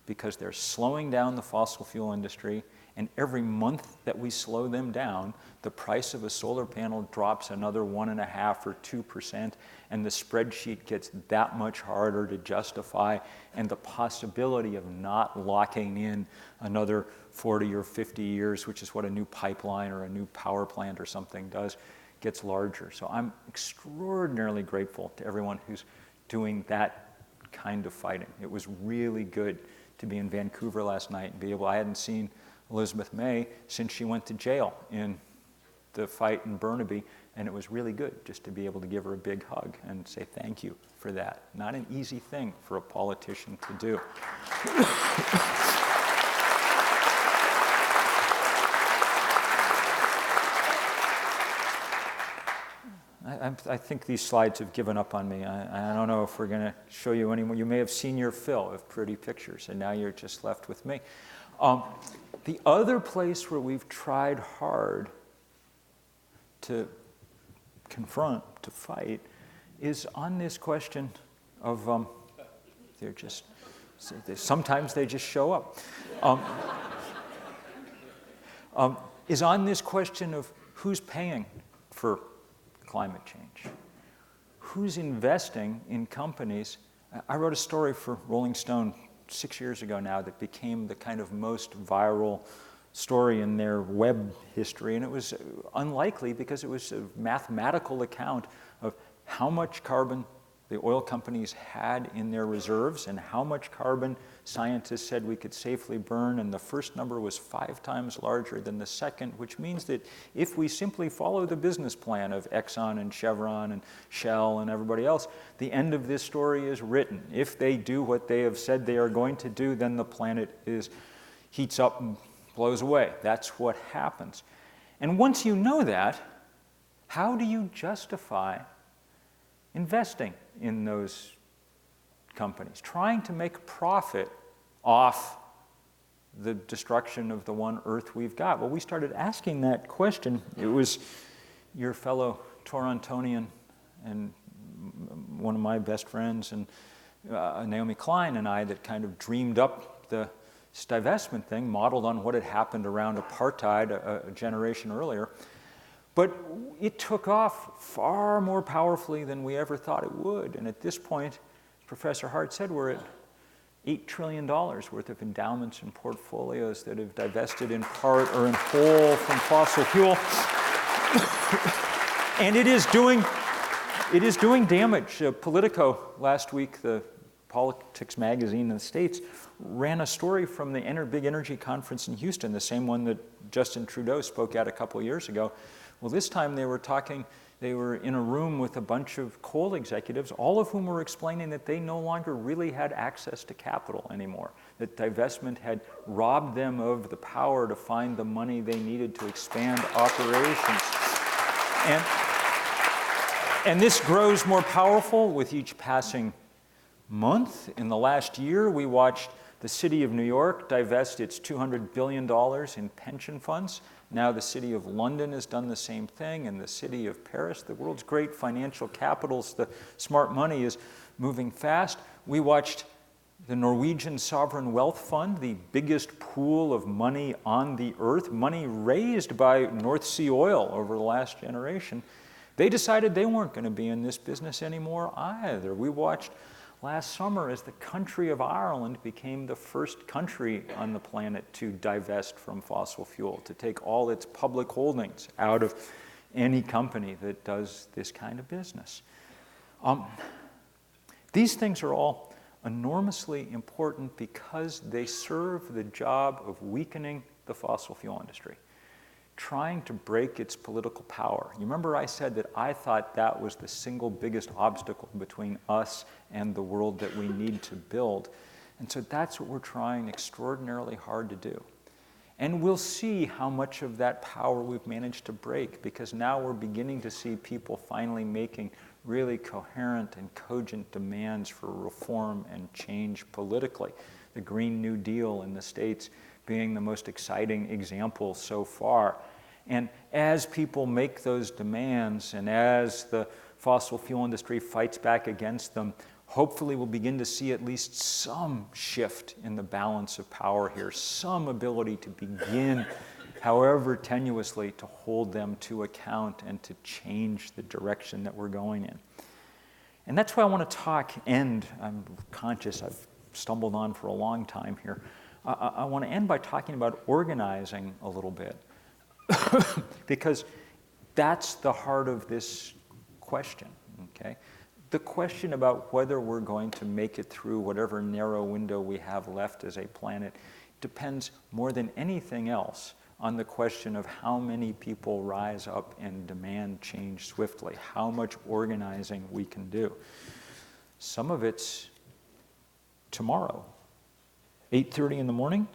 because they're slowing down the fossil fuel industry, and every month that we slow them down, the price of a solar panel drops another 1.5% or 2%, and the spreadsheet gets that much harder to justify, and the possibility of not locking in another 40 or 50 years, which is what a new pipeline or a new power plant or something does, gets larger. So I'm extraordinarily grateful to everyone who's doing that kind of fighting. It was really good to be in Vancouver last night and be able, I hadn't seen Elizabeth May since she went to jail in the fight in Burnaby, and it was really good just to be able to give her a big hug and say thank you for that. Not an easy thing for a politician to do. I think these slides have given up on me. I don't know if we're going to show you any more. You may have seen your fill of pretty pictures, and now you're just left with me. The other place where we've tried hard to confront, to fight, is on this question of, sometimes they just show up, is on this question of who's paying for climate change. Who's investing in companies? I wrote a story for Rolling Stone 6 years ago now that became the kind of most viral story in their web history, and it was unlikely because it was a mathematical account of how much carbon the oil companies had in their reserves and how much carbon scientists said we could safely burn, and the first number was 5 times larger than the second, which means that if we simply follow the business plan of Exxon and Chevron and Shell and everybody else, the end of this story is written. If they do what they have said they are going to do, then the planet heats up and blows away. That's what happens. And once you know that, how do you justify investing in those companies, trying to make a profit off the destruction of the one Earth we've got? Well, we started asking that question. It was your fellow Torontonian and one of my best friends, and Naomi Klein and I, that kind of dreamed up the divestment thing, modeled on what had happened around apartheid a generation earlier. But it took off far more powerfully than we ever thought it would. And at this point, Professor Hart said, we're at $8 trillion worth of endowments and portfolios that have divested in part or in whole from fossil fuel. And it is doing It is doing damage. Politico last week, the politics magazine in the States, ran a story from the big energy conference in Houston, the same one that Justin Trudeau spoke at a couple of years ago. Well, this time they were in a room with a bunch of coal executives, all of whom were explaining that they no longer really had access to capital anymore, that divestment had robbed them of the power to find the money they needed to expand operations. And this grows more powerful with each passing month. In the last year, we watched the city of New York divest its $200 billion in pension funds. Now the city of London has done the same thing, and the city of Paris, the world's great financial capitals, the smart money is moving fast. We watched the Norwegian Sovereign Wealth Fund, the biggest pool of money on the earth, money raised by North Sea oil over the last generation. They decided they weren't going to be in this business anymore either. We watched last summer as the country of Ireland became the first country on the planet to divest from fossil fuel, to take all its public holdings out of any company that does this kind of business. These things are all enormously important because they serve the job of weakening the fossil fuel industry, trying to break its political power. You remember I said that I thought that was the single biggest obstacle between us and the world that we need to build. And so that's what we're trying extraordinarily hard to do. And we'll see how much of that power we've managed to break, because now we're beginning to see people finally making really coherent and cogent demands for reform and change politically. The Green New Deal in the States being the most exciting example so far. And as people make those demands, and as the fossil fuel industry fights back against them, hopefully we'll begin to see at least some shift in the balance of power here, some ability to begin, however tenuously, to hold them to account and to change the direction that we're going in. And that's why I want to I'm conscious I've stumbled on for a long time here. I want to end by talking about organizing a little bit, because that's the heart of this question, okay? The question about whether we're going to make it through whatever narrow window we have left as a planet depends more than anything else on the question of how many people rise up and demand change swiftly, how much organizing we can do. Some of it's tomorrow. 8:30 in the morning,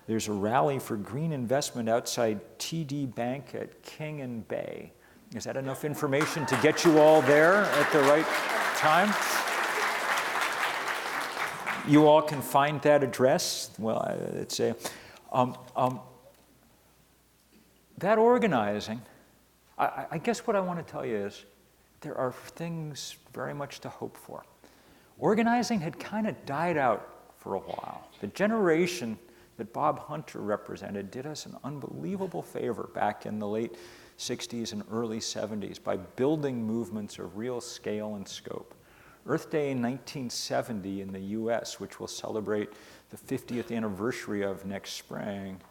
there's a rally for green investment outside TD Bank at King and Bay. Is that enough information to get you all there at the right time? You all can find that address. Well, it's a that organizing. I guess what I want to tell you is there are things very much to hope for. Organizing had kind of died out for a while. The generation that Bob Hunter represented did us an unbelievable favor back in the late 60s and early 70s by building movements of real scale and scope. Earth Day in 1970 in the US, which we'll celebrate the 50th anniversary of next spring,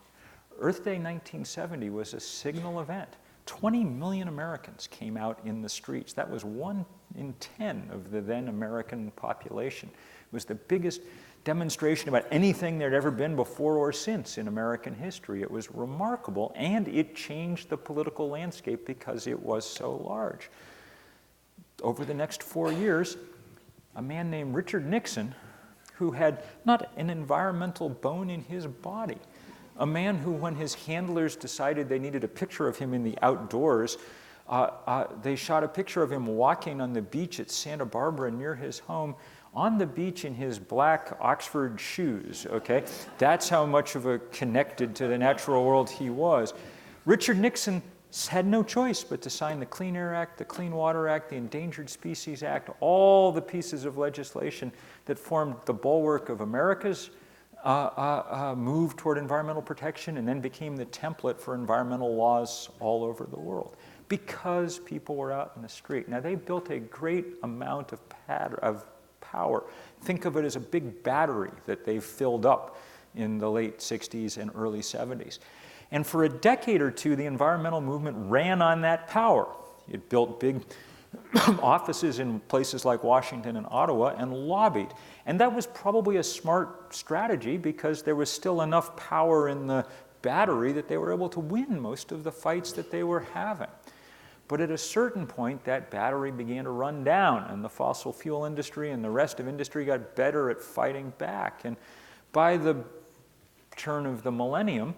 Earth Day 1970 was a signal event. 20 million Americans came out in the streets. That was 1 in 10 of the then American population. It was the biggest demonstration about anything there'd ever been before or since in American history. It was remarkable, and it changed the political landscape because it was so large. Over the next 4 years, a man named Richard Nixon, who had not an environmental bone in his body, a man who, when his handlers decided they needed a picture of him in the outdoors, they shot a picture of him walking on the beach at Santa Barbara near his home, on the beach in his black Oxford shoes, okay? That's how much of a connected to the natural world he was. Richard Nixon had no choice but to sign the Clean Air Act, the Clean Water Act, the Endangered Species Act, all the pieces of legislation that formed the bulwark of America's move toward environmental protection, and then became the template for environmental laws all over the world, because people were out in the street. Now, they built a great amount of power. Think of it as a big battery that they've filled up in the late 60s and early 70s. And for a decade or two, the environmental movement ran on that power. It built big offices in places like Washington and Ottawa and lobbied. And that was probably a smart strategy because there was still enough power in the battery that they were able to win most of the fights that they were having. But at a certain point, that battery began to run down, and the fossil fuel industry and the rest of industry got better at fighting back. And by the turn of the millennium,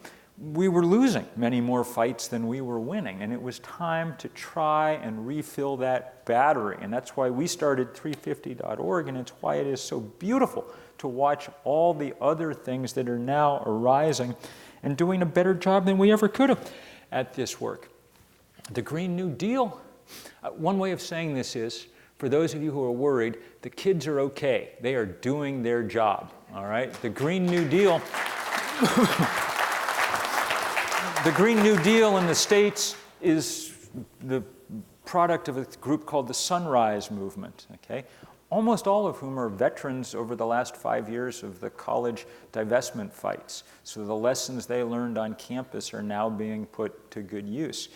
we were losing many more fights than we were winning, and it was time to try and refill that battery. And that's why we started 350.org, and it's why it is so beautiful to watch all the other things that are now arising and doing a better job than we ever could have at this work. The Green New Deal, one way of saying this is, for those of you who are worried, the kids are okay. They are doing their job, all right? The Green New Deal, the Green New Deal in the States is the product of a group called the Sunrise Movement, okay? Almost all of whom are veterans over the last 5 years of the college divestment fights. So the lessons they learned on campus are now being put to good use.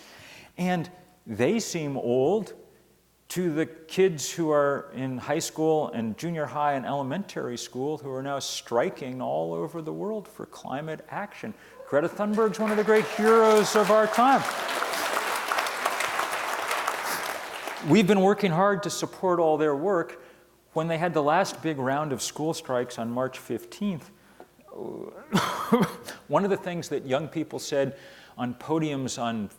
And they seem old to the kids who are in high school and junior high and elementary school who are now striking all over the world for climate action. Greta Thunberg's one of the great heroes of our time. We've been working hard to support all their work. When they had the last big round of school strikes on March 15th, one of the things that young people said on podiums on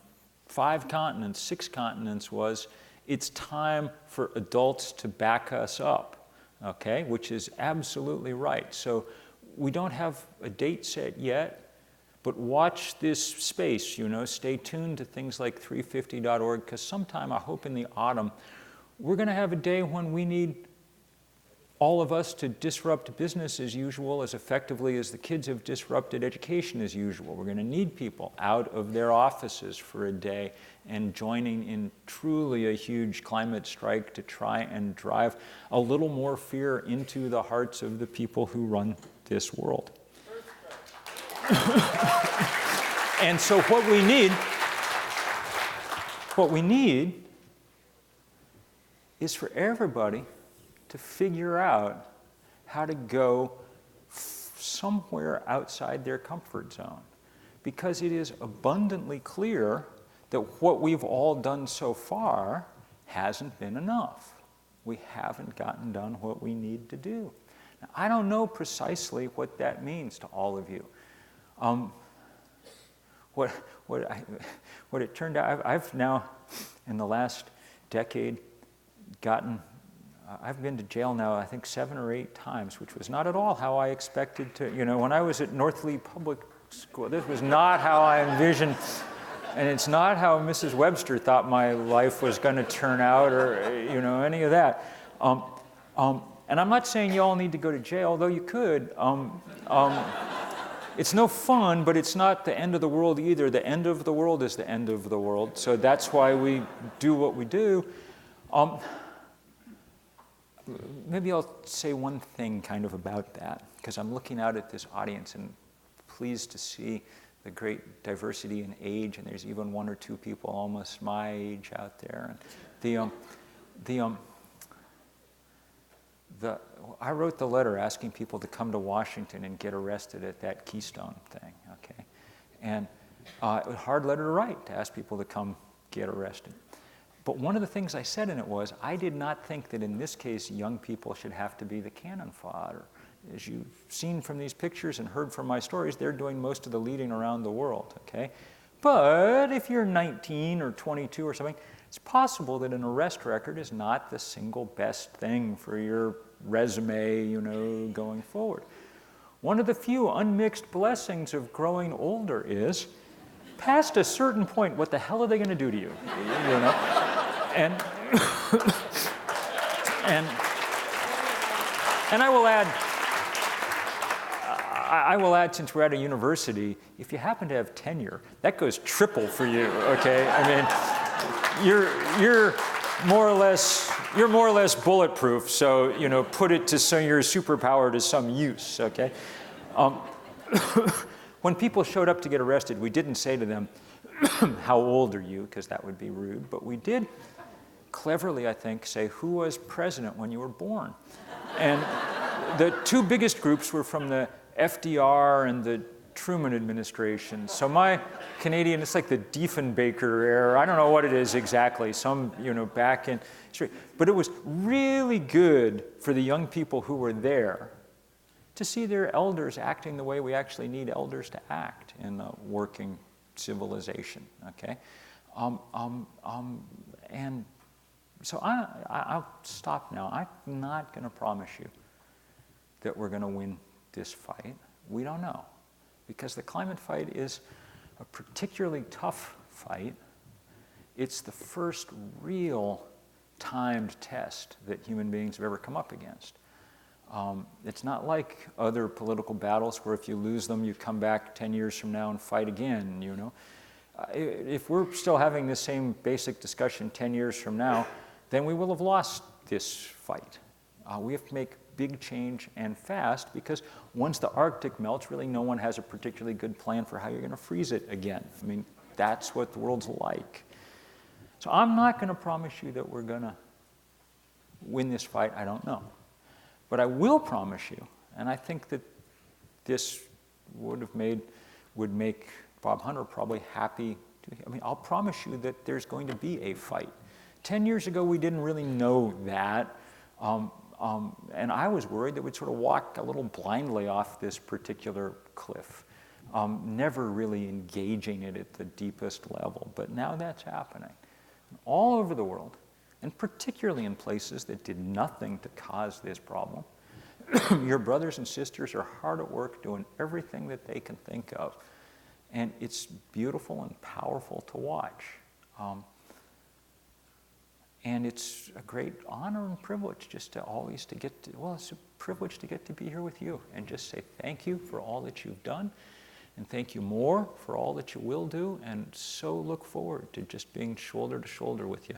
5 continents, 6 continents was, it's time for adults to back us up, okay? Which is absolutely right. So we don't have a date set yet, but watch this space, you know, stay tuned to things like 350.org, because sometime, I hope in the autumn, we're gonna have a day when we need all of us to disrupt business as usual as effectively as the kids have disrupted education as usual. We're going to need people out of their offices for a day and joining in truly a huge climate strike to try and drive a little more fear into the hearts of the people who run this world. And so what we need is for everybody to figure out how to go somewhere outside their comfort zone. Because it is abundantly clear that what we've all done so far hasn't been enough. We haven't gotten done what we need to do. Now, I don't know precisely what that means to all of you. What it turned out, I've now, in the last decade, I've been to jail now, I think 7 or 8 times, which was not at all how I expected to, you know, when I was at Northleigh Public School, this was not how I envisioned, and it's not how Mrs. Webster thought my life was going to turn out, or, you know, any of that. And I'm not saying you all need to go to jail, though you could. It's no fun, but it's not the end of the world either. The end of the world is the end of the world, so that's why we do what we do. Maybe I'll say one thing kind of about that, because I'm looking out at this audience and pleased to see the great diversity in age, and there's even 1 or 2 people almost my age out there. And I wrote the letter asking people to come to Washington and get arrested at that Keystone thing, okay? And it was a hard letter to write, to ask people to come get arrested. But one of the things I said in it was, I did not think that in this case, young people should have to be the cannon fodder. As you've seen from these pictures and heard from my stories, they're doing most of the leading around the world, okay? But if you're 19 or 22 or something, it's possible that an arrest record is not the single best thing for your resume, you know, going forward. One of the few unmixed blessings of growing older is, past a certain point, what the hell are they going to do to you? You know? And I will add, since we're at a university, if you happen to have tenure, that goes triple for you, okay? I mean, you're more or less bulletproof, so, you know, put it to your superpower to some use, okay? When people showed up to get arrested, we didn't say to them, how old are you? Because that would be rude, but we did cleverly, I think, say, who was president when you were born? And the two biggest groups were from the FDR and the Truman administration. So my Canadian, it's like the Diefenbaker era. I don't know what it is exactly, some, back in history. But it was really good for the young people who were there to see their elders acting the way we actually need elders to act in a working civilization, okay? And so I'll stop now. I'm not going to promise you that we're going to win this fight. We don't know. Because the climate fight is a particularly tough fight. It's the first real timed test that human beings have ever come up against. It's not like other political battles where if you lose them, you come back 10 years from now and fight again, If we're still having the same basic discussion 10 years from now, then we will have lost this fight. We have to make big change and fast, because once the Arctic melts, really no one has a particularly good plan for how you're going to freeze it again. I mean, that's what the world's like. So I'm not going to promise you that we're going to win this fight. I don't know. But I will promise you, and I think that this would make Bob Hunter probably happy. I'll promise you that there's going to be a fight. 10 years ago, we didn't really know that. And I was worried that we'd sort of walk a little blindly off this particular cliff, never really engaging it at the deepest level. But now that's happening all over the world, and particularly in places that did nothing to cause this problem. Your brothers and sisters are hard at work doing everything that they can think of. And it's beautiful and powerful to watch. And it's a great honor and privilege just to always to get to, well, it's a privilege to get to be here with you and just say thank you for all that you've done, and thank you more for all that you will do, and so look forward to just being shoulder to shoulder with you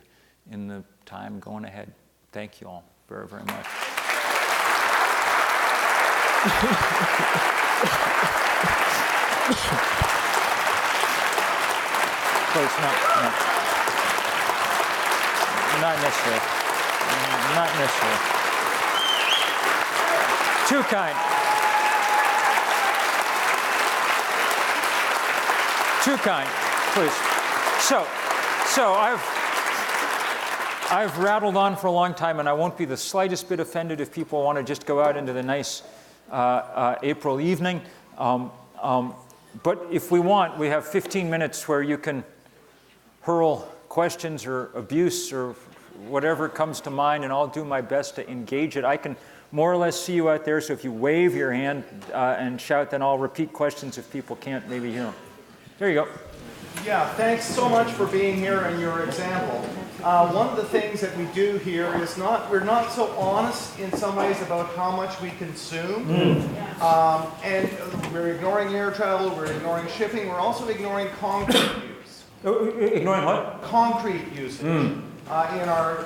in the time going ahead. Thank you all very, very much. Please, no. Not necessarily. Not necessarily. Too kind. Too kind, please. So I've rattled on for a long time, and I won't be the slightest bit offended if people want to just go out into the nice April evening. But if we want, we have 15 minutes where you can hurl questions or abuse or whatever comes to mind, and I'll do my best to engage it. I can more or less see you out there, so if you wave your hand and shout, then I'll repeat questions if people can't maybe hear them. There you go. Yeah, thanks so much for being here and your example. One of the things that we do here is we're not so honest in some ways about how much we consume. And we're ignoring air travel, we're ignoring shipping, we're also ignoring concrete use. Ignoring what? Concrete usage in our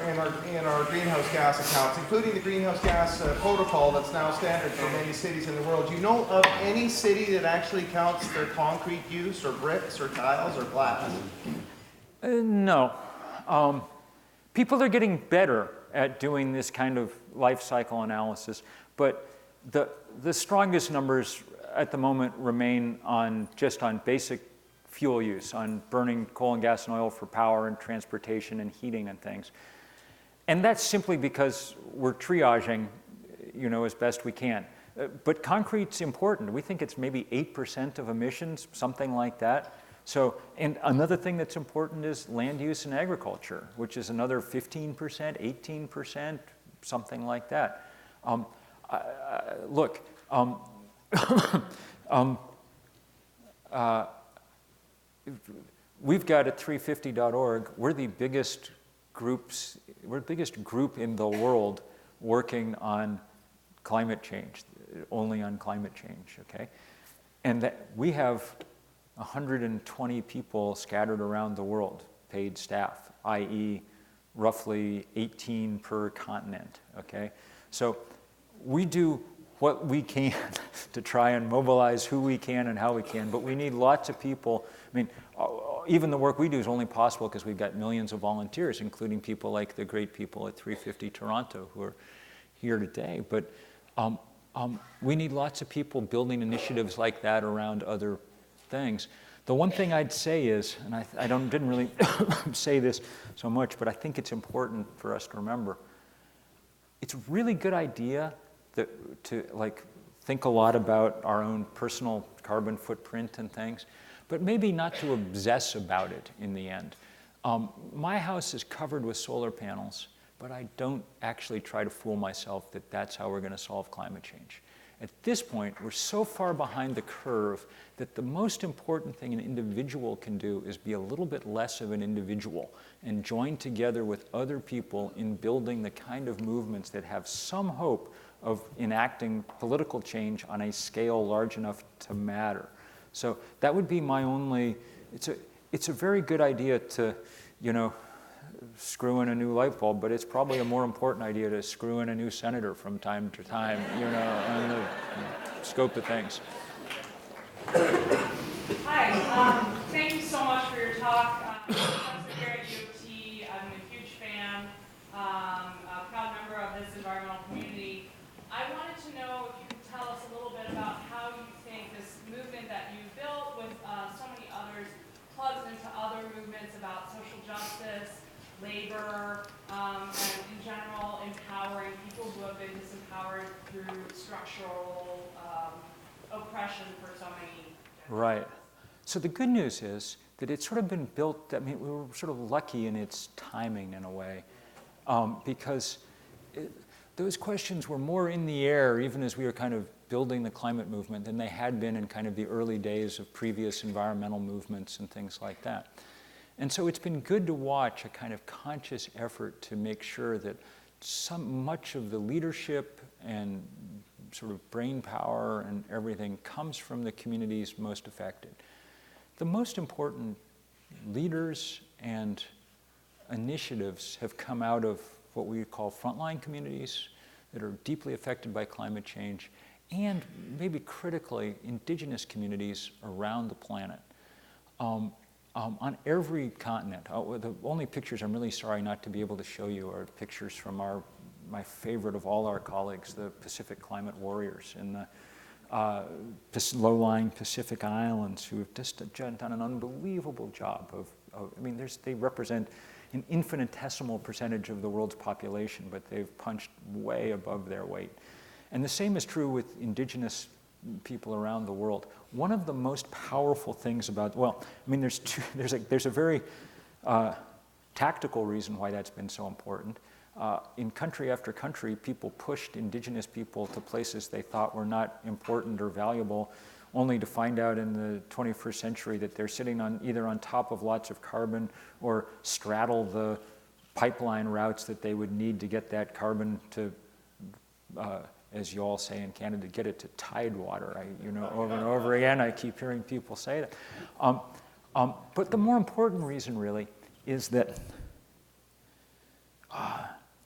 greenhouse gas accounts, including the greenhouse gas protocol that's now standard for many cities in the world. Do you know of any city that actually counts their concrete use, or bricks, or tiles, or glass? No. People are getting better at doing this kind of life cycle analysis, but the strongest numbers at the moment remain just on basic fuel use, on burning coal and gas and oil for power and transportation and heating and things. And that's simply because we're triaging, as best we can. But concrete's important. We think it's maybe 8% of emissions, something like that. So, and another thing that's important is land use and agriculture, which is another 15%, 18%, something like that. Look, we've got at 350.org, we're the biggest group in the world working on climate change, only on climate change, okay? And that we have 120 people scattered around the world, paid staff, i.e. roughly 18 per continent, okay? So we do what we can to try and mobilize who we can and how we can, but we need lots of people. I mean, even the work we do is only possible because we've got millions of volunteers, including people like the great people at 350 Toronto who are here today. But we need lots of people building initiatives like that around other things. The one thing I'd say is, and I didn't really say this so much, but I think it's important for us to remember, it's a really good idea to like think a lot about our own personal carbon footprint and things, but maybe not to obsess about it in the end. My house is covered with solar panels, but I don't actually try to fool myself that that's how we're going to solve climate change. At this point, we're so far behind the curve that the most important thing an individual can do is be a little bit less of an individual and join together with other people in building the kind of movements that have some hope of enacting political change on a scale large enough to matter. So that would be my only, it's a very good idea to, you know, screw in a new light bulb, but it's probably a more important idea to screw in a new senator from time to time, you know, on the scope of things. Hi, thank you so much for your talk. I'm Professor here at U of T. I'm a huge fan, a proud member of this environmental community. I wanted to know if you could tell us a little bit about how you think this movement that you built with so many others plugs into other movements about social justice, labor, and in general empowering people who have been disempowered through structural oppression for so many decades. Right. So the good news is that it's sort of been built, I mean, we were sort of lucky in its timing in a way, because those questions were more in the air even as we were kind of building the climate movement than they had been in kind of the early days of previous environmental movements and things like that. And so it's been good to watch a kind of conscious effort to make sure that much of the leadership and sort of brain power and everything comes from the communities most affected. The most important leaders and initiatives have come out of what we call frontline communities that are deeply affected by climate change, and maybe critically, indigenous communities around the planet. On every continent. The only pictures I'm really sorry not to be able to show you are pictures from my favorite of all our colleagues, the Pacific Climate Warriors in the low-lying Pacific Islands, who have just done an unbelievable job I mean, they represent an infinitesimal percentage of the world's population, but they've punched way above their weight. And the same is true with indigenous people around the world. One of the most powerful things about, well, I mean, there's a very tactical reason why that's been so important. In country after country, people pushed indigenous people to places they thought were not important or valuable, only to find out in the 21st century that they're sitting either on top of lots of carbon or straddle the pipeline routes that they would need to get that carbon to, as you all say in Canada, get it to tidewater. Over and over again, I keep hearing people say that. But the more important reason, really, is that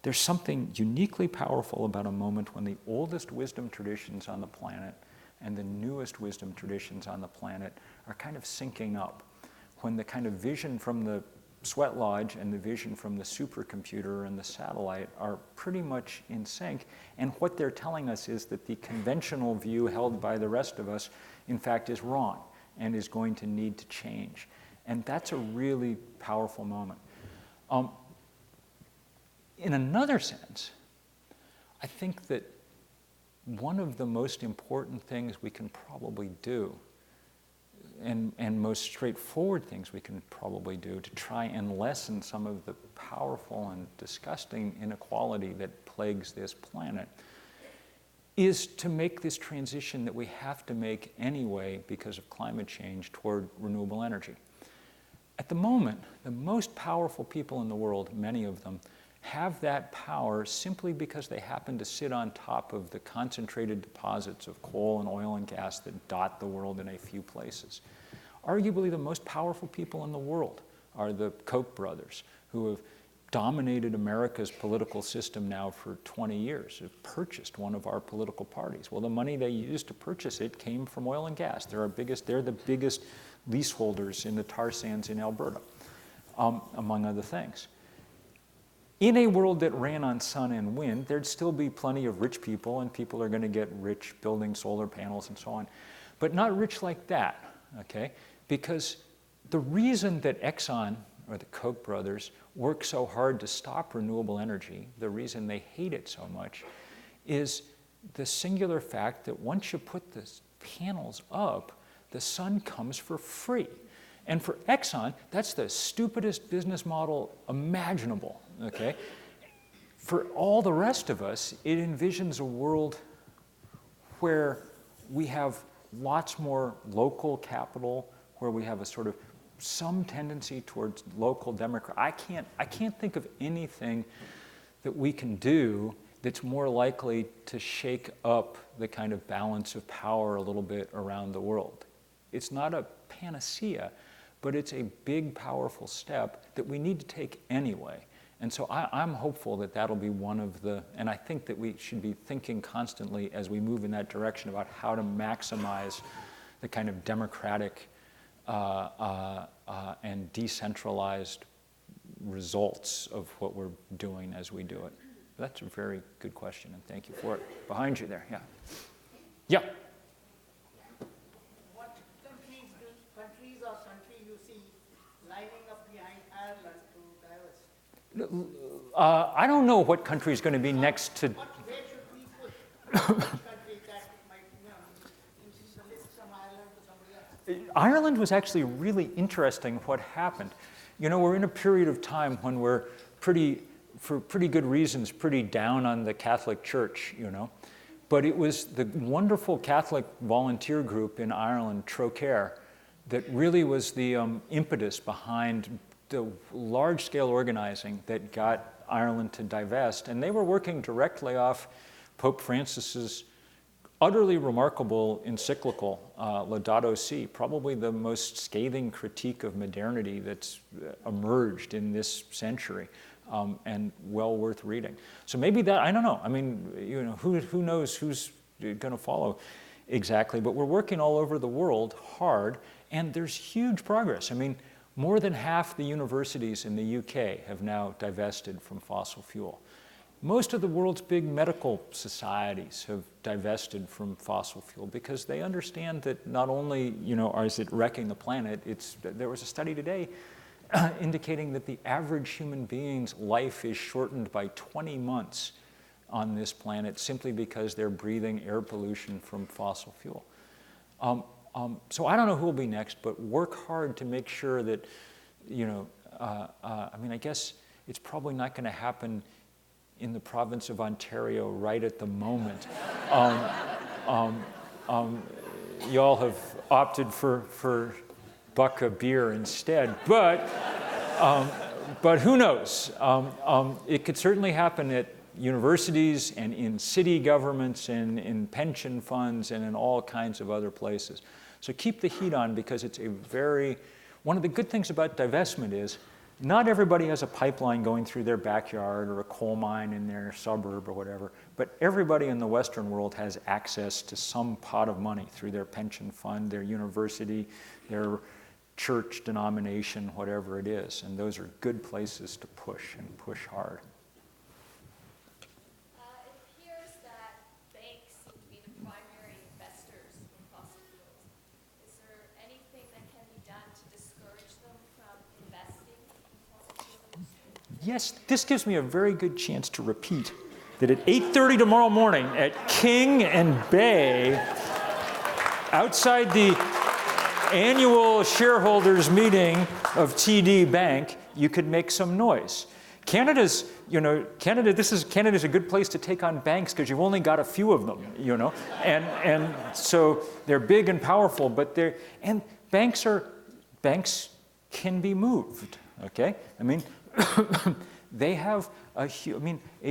there's something uniquely powerful about a moment when the oldest wisdom traditions on the planet and the newest wisdom traditions on the planet are kind of syncing up. When the kind of vision from the sweat lodge and the vision from the supercomputer and the satellite are pretty much in sync. And what they're telling us is that the conventional view held by the rest of us, in fact, is wrong and is going to need to change. And that's a really powerful moment. In another sense, I think that one of the most important things we can probably do, and most straightforward things we can probably do to try and lessen some of the powerful and disgusting inequality that plagues this planet, is to make this transition that we have to make anyway because of climate change toward renewable energy. At the moment, the most powerful people in the world, many of them, have that power simply because they happen to sit on top of the concentrated deposits of coal and oil and gas that dot the world in a few places. Arguably the most powerful people in the world are the Koch brothers, who have dominated America's political system now for 20 years. Have purchased one of our political parties. Well, the money they used to purchase it came from oil and gas. They're the biggest leaseholders in the tar sands in Alberta, among other things. In a world that ran on sun and wind, there'd still be plenty of rich people, and people are going to get rich building solar panels and so on, but not rich like that, okay? Because the reason that Exxon or the Koch brothers work so hard to stop renewable energy, the reason they hate it so much, is the singular fact that once you put the panels up, the sun comes for free. And for Exxon, that's the stupidest business model imaginable, okay? For all the rest of us, it envisions a world where we have lots more local capital, where we have a sort of some tendency towards local democracy. I can't think of anything that we can do that's more likely to shake up the kind of balance of power a little bit around the world. It's not a panacea, but it's a big, powerful step that we need to take anyway. And so I'm hopeful that that'll be one of the, and I think that we should be thinking constantly as we move in that direction about how to maximize the kind of democratic and decentralized results of what we're doing as we do it. That's a very good question, and thank you for it. Behind you there, yeah. Yeah. What countries or country you see lining up behind Ireland to divest? I don't know what country is going to be next to. Where should we put which country that might, insist a list from Ireland to somebody else? Ireland was actually really interesting what happened. You know, we're in a period of time when we're for pretty good reasons, pretty down on the Catholic Church, you know. But it was the wonderful Catholic volunteer group in Ireland, Trocare, that really was the impetus behind the large-scale organizing that got Ireland to divest. And they were working directly off Pope Francis's utterly remarkable encyclical, Laudato Si, probably the most scathing critique of modernity that's emerged in this century, and well worth reading. So maybe that, I don't know. I mean, you know, who knows who's going to follow exactly, but we're working all over the world hard, and there's huge progress. I mean, more than half the universities in the UK have now divested from fossil fuel. Most of the world's big medical societies have divested from fossil fuel because they understand that not only, you know, is it wrecking the planet, there was a study today indicating that the average human being's life is shortened by 20 months on this planet simply because they're breathing air pollution from fossil fuel. So I don't know who will be next, but work hard to make sure that, you know, I mean, I guess it's probably not going to happen in the province of Ontario right at the moment. Y'all have opted for buck a beer instead, but who knows? It could certainly happen at universities and in city governments and in pension funds and in all kinds of other places. So keep the heat on, because it's one of the good things about divestment is not everybody has a pipeline going through their backyard or a coal mine in their suburb or whatever, but everybody in the Western world has access to some pot of money through their pension fund, their university, their church denomination, whatever it is. And those are good places to push and push hard. It appears that banks seem to be the primary investors in fossil fuels. Is there anything that can be done to discourage them from investing in fossil fuels? Yes, this gives me a very good chance to repeat that at 8:30 tomorrow morning at King and Bay, outside the annual shareholders meeting of TD Bank, you could make some noise. Canada's a good place to take on banks because you've only got a few of them, you know, and so they're big and powerful, but banks can be moved, okay? I mean, they have a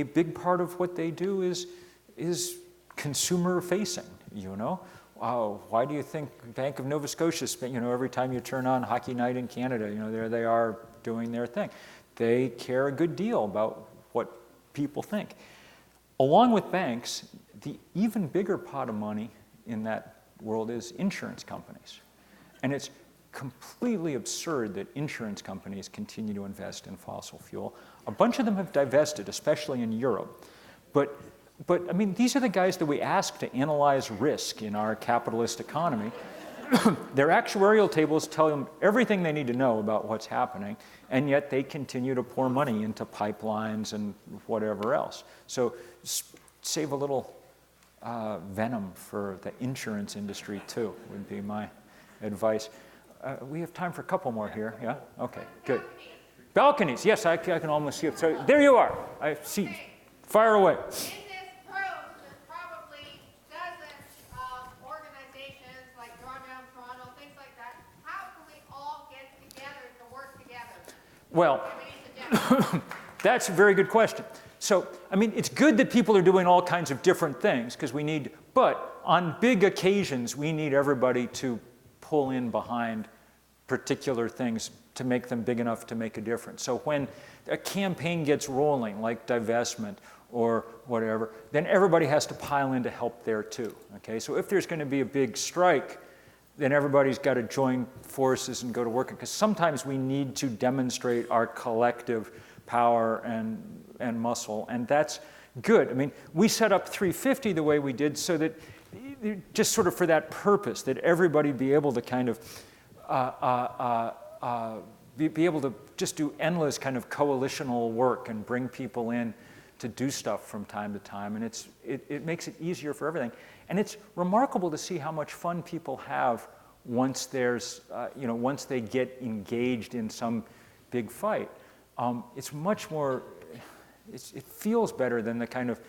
big part of what they do is consumer facing, you know. Why do you think Bank of Nova Scotia, every time you turn on Hockey Night in Canada, there they are doing their thing. they care a good deal about what people think. Along with banks, the even bigger pot of money in that world is insurance companies. And it's completely absurd that insurance companies continue to invest in fossil fuel. A bunch of them have divested, especially in Europe. But I mean, these are the guys that we ask to analyze risk in our capitalist economy. Their actuarial tables tell them everything they need to know about what's happening, and yet they continue to pour money into pipelines and whatever else. So save a little venom for the insurance industry too, would be my advice. We have time for a couple more here, yeah? Okay, good. Balconies, yes, I can almost see it. So there you are, I see. Fire away. In this approach, there's probably dozens of organizations like Drawdown Toronto, things like that. How can we all get together to work together? Well, that's a very good question. So, I mean, it's good that people are doing all kinds of different things because we need, but on big occasions, we need everybody to pull in behind particular things to make them big enough to make a difference. So when a campaign gets rolling, like divestment or whatever, then everybody has to pile in to help there too, okay? So if there's going to be a big strike, then everybody's got to join forces and go to work, because sometimes we need to demonstrate our collective power and muscle, and that's good. I mean, we set up 350 the way we did so that just sort of for that purpose, that everybody be able to kind of be able to just do endless kind of coalitional work and bring people in to do stuff from time to time, and it makes it easier for everything. And it's remarkable to see how much fun people have once there's, once they get engaged in some big fight. It's much more, it feels better than the kind of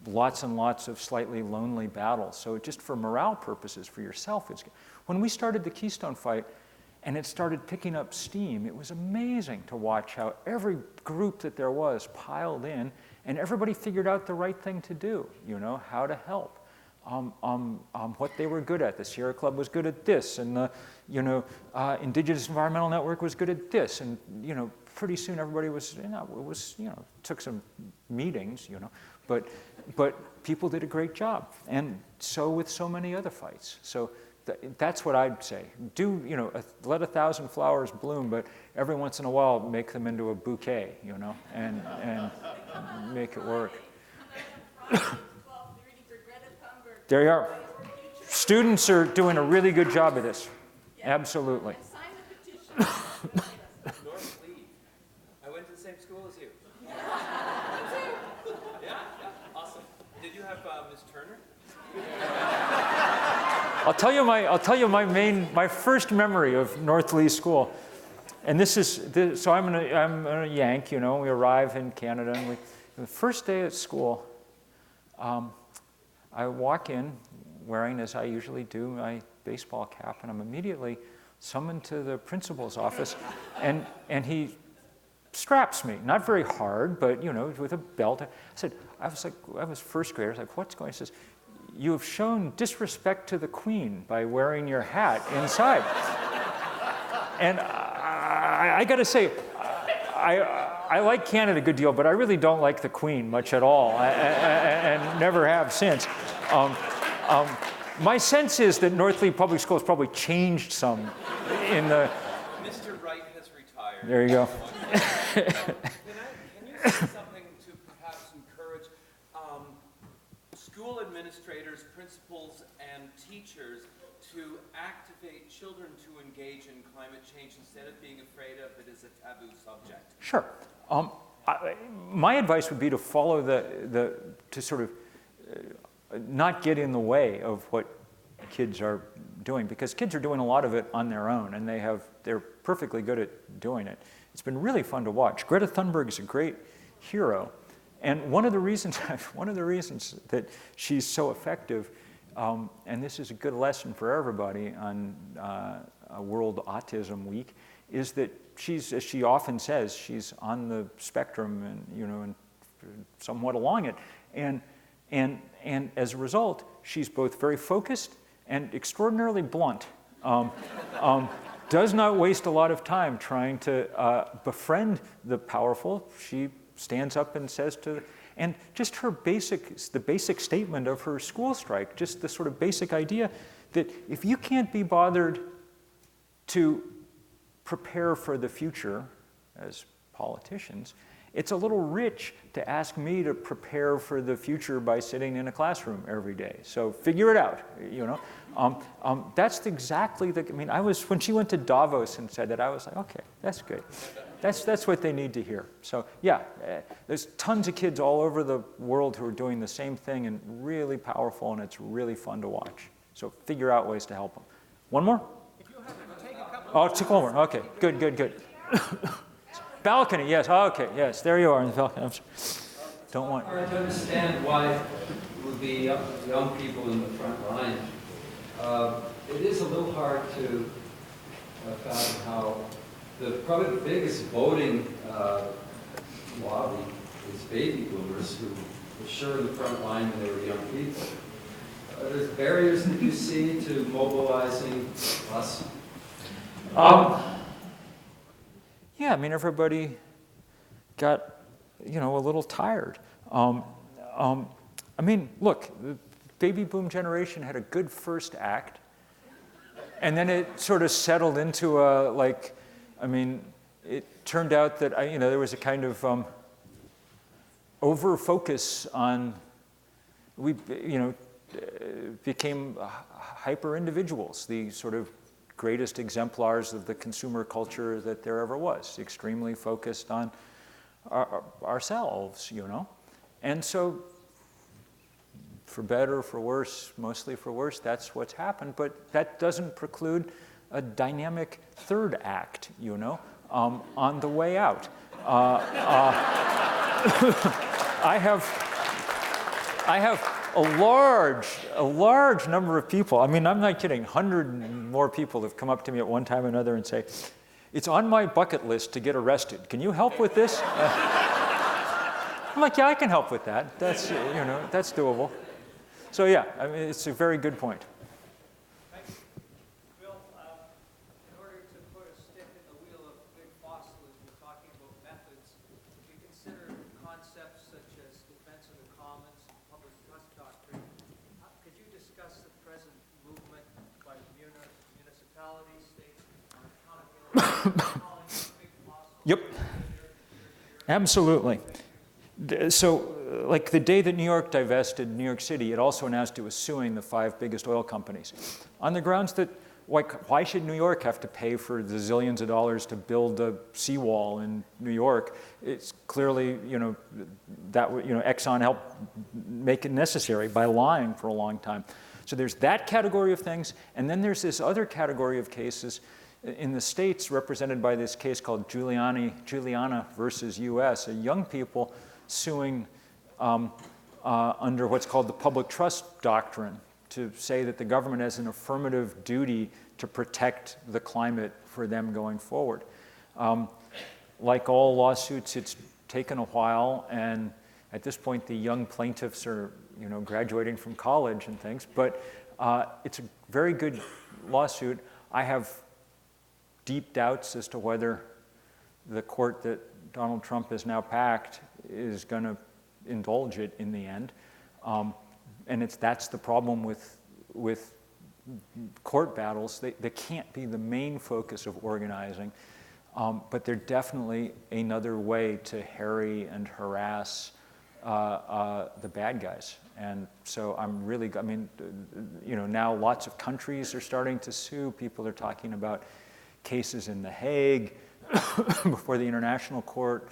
lots and lots of slightly lonely battles. So just for morale purposes, for yourself, it's, when we started the Keystone fight and it started picking up steam, it was amazing to watch how every group that there was piled in and everybody figured out the right thing to do, how to help. What they were good at. The Sierra Club was good at this, and the Indigenous Environmental Network was good at this, and pretty soon everybody was, took some meetings, but people did a great job, and so with so many other fights. So that's what I'd say. Do, let 1,000 flowers bloom, but every once in a while make them into a bouquet, and make it work. There you are. Students are doing a really good job of this. Absolutely. Sign the petition. North Lee. I went to the same school as you. Yeah, awesome. Did you have Miss Turner? I'll tell you my first memory of North Lee School, and so I'm a Yank. We arrive in Canada, and the first day at school. I walk in wearing, as I usually do, my baseball cap, and I'm immediately summoned to the principal's office, and he straps me, not very hard, but with a belt. I was first grader. I was like, what's going on? He says, you have shown disrespect to the Queen by wearing your hat inside. And I got to say, I like Canada a good deal, but I really don't like the Queen much at all, and never have since. My sense is that North Lee Public Schools probably changed some in the... Mr. Wright has retired. There you go. Can you say something to perhaps encourage school administrators, principals, and teachers to activate children to engage in climate change instead of being afraid of it as a taboo subject? Sure. My advice would be to follow to sort of not get in the way of what kids are doing, because kids are doing a lot of it on their own, and they're perfectly good at doing it. It's been really fun to watch. Greta Thunberg is a great hero, and one of the reasons that she's so effective, and this is a good lesson for everybody on World Autism Week, is that she's, as she often says, she's on the spectrum and somewhat along it, and as a result, she's both very focused and extraordinarily blunt. does not waste a lot of time trying to befriend the powerful. She stands up and says to, and just the basic statement of her school strike, just the sort of basic idea that if you can't be bothered to prepare for the future as politicians, it's a little rich to ask me to prepare for the future by sitting in a classroom every day. So figure it out, you know. That's exactly the, I mean, when she went to Davos and said that, I was like, okay, that's good. That's what they need to hear. So yeah, there's tons of kids all over the world who are doing the same thing and really powerful, and it's really fun to watch. So figure out ways to help them. One more? Oh, take one more. Okay, good. Balcony, yes. Oh, okay, yes. There you are in the balcony. Don't want. Hard to understand why with the young people in the front line, it is a little hard to fathom how probably the biggest voting lobby is baby boomers who were sure in the front line when they were young people. There's barriers that you see to mobilizing us. Yeah, I mean, everybody got, you know, a little tired. I mean, look, the baby boom generation had a good first act, and then it sort of settled into a, like, I mean, it turned out that, you know, there was a kind of over-focus on, we, you know, became hyper-individuals, the sort of greatest exemplars of the consumer culture that there ever was, extremely focused on ourselves, you know. And so, for better or for worse, mostly for worse, that's what's happened, but that doesn't preclude a dynamic third act, you know, on the way out. I have a large number of people, I mean, I'm not kidding, 100 more people have come up to me at one time or another and say, it's on my bucket list to get arrested. Can you help with this? I'm like, yeah, I can help with that. That's, you know, that's doable. So yeah, I mean, it's a very good point. Bill, in order to put a stick in the wheel of big fossil as we're talking about methods, if you consider concepts such as defense of the commons and public trust doctrine, could you discuss the present movement by municipalities, states, on accountability? Yep. Absolutely. So, like the day that New York divested New York City, it also announced it was suing the 5 biggest oil companies on the grounds that, why should New York have to pay for the zillions of dollars to build a seawall in New York? It's clearly, you know, that, you know, Exxon helped make it necessary by lying for a long time. So there's that category of things, and then there's this other category of cases in the States represented by this case called Juliana versus U.S., young people suing under what's called the public trust doctrine to say that the government has an affirmative duty to protect the climate for them going forward. Like all lawsuits, it's taken a while, and at this point the young plaintiffs are, you know, graduating from college and things, but it's a very good lawsuit. I have deep doubts as to whether the court that Donald Trump has now packed is going to indulge it in the end. And that's the problem with court battles. They can't be the main focus of organizing, but they're definitely another way to harry and harass the bad guys. And so I'm really, I mean, you know, now lots of countries are starting to sue. People are talking about cases in The Hague before the International Court,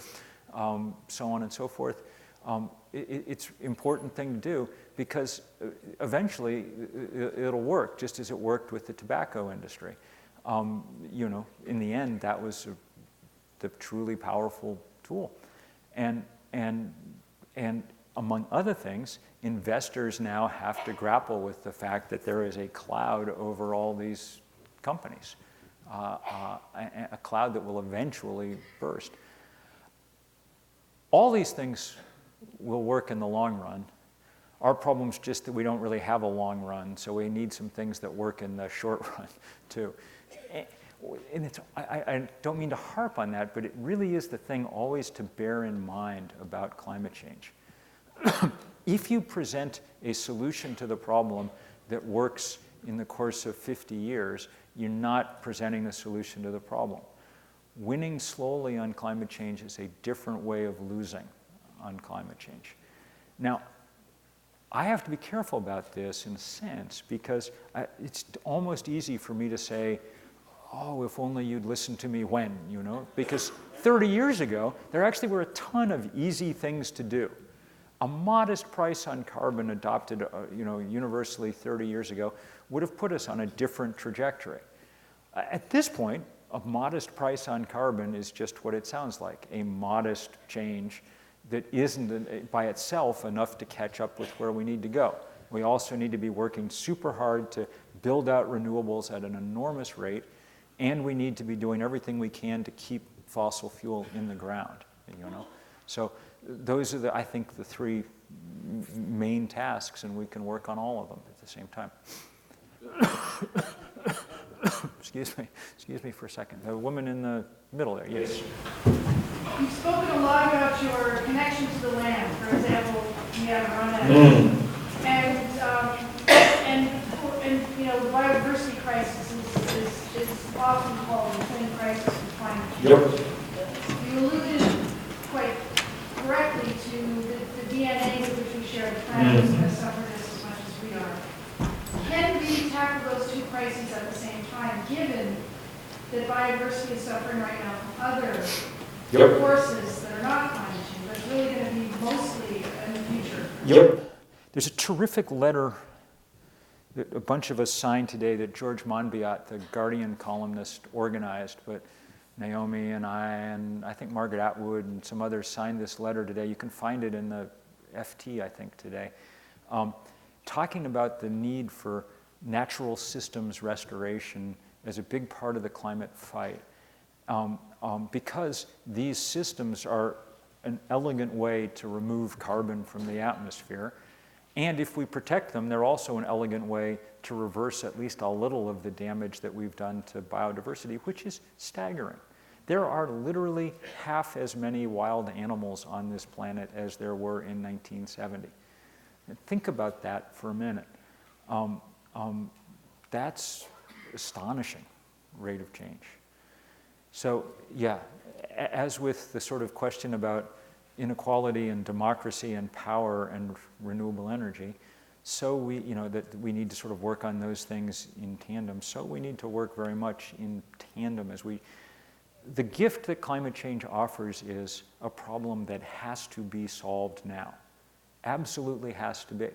so on and so forth. It's an important thing to do because eventually it'll work, just as it worked with the tobacco industry. You know, in the end, that was the truly powerful tool. And among other things, investors now have to grapple with the fact that there is a cloud over all these companies, a cloud that will eventually burst. All these things will work in the long run. Our problem's just that we don't really have a long run, so we need some things that work in the short run too. and I don't mean to harp on that, but it really is the thing always to bear in mind about climate change. If you present a solution to the problem that works in the course of 50 years, you're not presenting the solution to the problem. Winning slowly on climate change is a different way of losing on climate change. Now, I have to be careful about this in a sense because it's almost easy for me to say, oh, if only you'd listen to me when, you know? Because 30 years ago, there actually were a ton of easy things to do. A modest price on carbon adopted universally 30 years ago would have put us on a different trajectory. At this point, a modest price on carbon is just what it sounds like, a modest change that isn't by itself enough to catch up with where we need to go. We also need to be working super hard to build out renewables at an enormous rate, and we need to be doing everything we can to keep fossil fuel in the ground, you know? So those are, I think, the three main tasks, and we can work on all of them at the same time. Excuse me for a second. The woman in the middle there, yes. You've spoken a lot about your connection to the land. For example, we have run out of and you know, the biodiversity crisis is often called the twin crisis of climate change. Yep. You alluded quite correctly to the DNA with which we share the planet has suffered as much as we are. Can we tackle those two crises at the same time, given that biodiversity is suffering right now from other forces that are not climate change, but it's really going to be mostly in the future? Yep. There's a terrific letter that a bunch of us signed today that George Monbiot, the Guardian columnist, organized, but Naomi and I think Margaret Atwood and some others signed this letter today. You can find it in the FT, I think, today, talking about the need for natural systems restoration as a big part of the climate fight, because these systems are an elegant way to remove carbon from the atmosphere. And if we protect them, they're also an elegant way to reverse at least a little of the damage that we've done to biodiversity, which is staggering. There are literally half as many wild animals on this planet as there were in 1970. And think about that for a minute. That's astonishing rate of change. So yeah, as with the sort of question about inequality and democracy and power and renewable energy, so we need to sort of work on those things in tandem. So we need to work very much in tandem as the gift that climate change offers is a problem that has to be solved now. Absolutely has to be.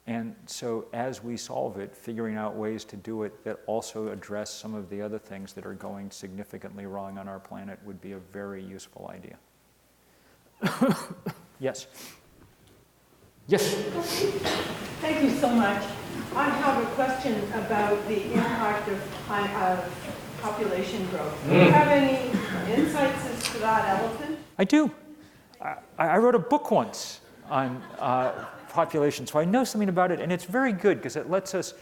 And so as we solve it, figuring out ways to do it that also address some of the other things that are going significantly wrong on our planet would be a very useful idea. Yes. Yes. Thank you so much. I have a question about the impact of population growth. Do you have any insights as to that elephant? I do. I wrote a book once on population, so I know something about it, and it's very good because it lets us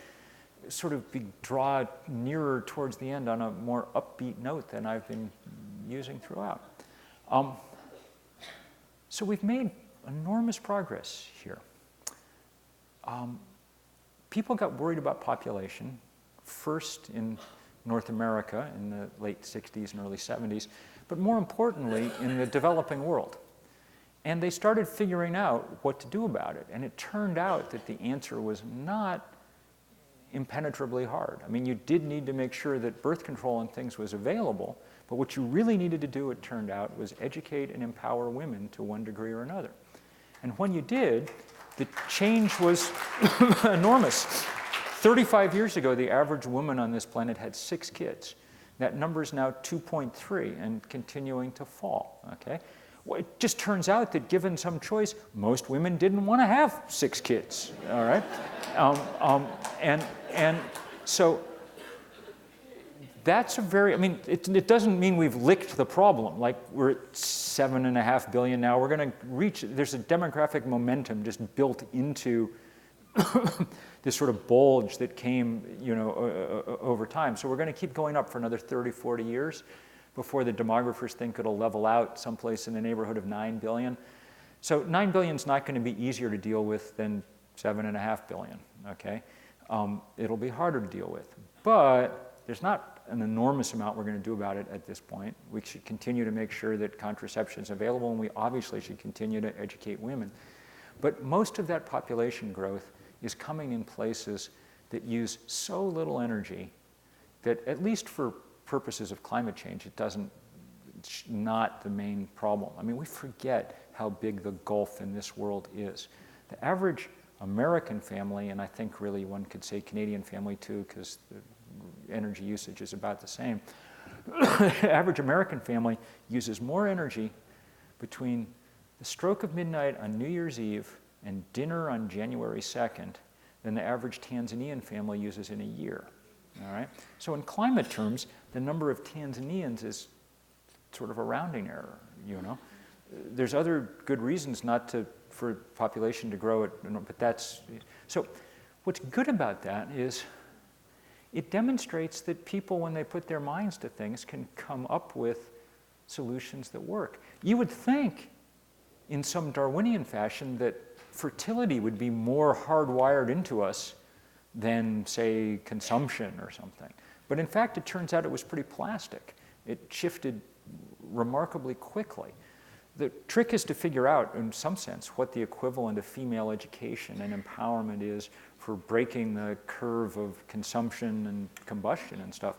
sort of draw nearer towards the end on a more upbeat note than I've been using throughout. So we've made enormous progress here. People got worried about population, first in North America in the late 60s and early 70s, but more importantly in the developing world. And they started figuring out what to do about it. And it turned out that the answer was not impenetrably hard. I mean, you did need to make sure that birth control and things was available, but what you really needed to do, it turned out, was educate and empower women to one degree or another. And when you did, the change was enormous. 35 years ago, the average woman on this planet had 6 kids. That number is now 2.3 and continuing to fall, okay? Well, it just turns out that given some choice, most women didn't want to have 6 kids, all right? And so that's a very, I mean, it doesn't mean we've licked the problem. Like we're at 7.5 billion now. We're going to reach, there's a demographic momentum just built into the this sort of bulge that came, over time. So we're going to keep going up for another 30, 40 years before the demographers think it'll level out someplace in the neighborhood of 9 billion. So 9 billion is not going to be easier to deal with than 7.5 billion, okay? It'll be harder to deal with. But there's not an enormous amount we're going to do about it at this point. We should continue to make sure that contraception is available, and we obviously should continue to educate women. But most of that population growth is coming in places that use so little energy that, at least for purposes of climate change, it's not the main problem. I mean, we forget how big the gulf in this world is. The average American family, and I think really one could say Canadian family too, because the energy usage is about the same. The average American family uses more energy between the stroke of midnight on New Year's Eve and dinner on January 2nd than the average Tanzanian family uses in a year. All right? So in climate terms, the number of Tanzanians is sort of a rounding error, There's other good reasons for population to grow, but that's... So what's good about that is it demonstrates that people, when they put their minds to things, can come up with solutions that work. You would think, in some Darwinian fashion, that fertility would be more hardwired into us than, say, consumption or something. But in fact, it turns out it was pretty plastic. It shifted remarkably quickly. The trick is to figure out, in some sense, what the equivalent of female education and empowerment is for breaking the curve of consumption and combustion and stuff.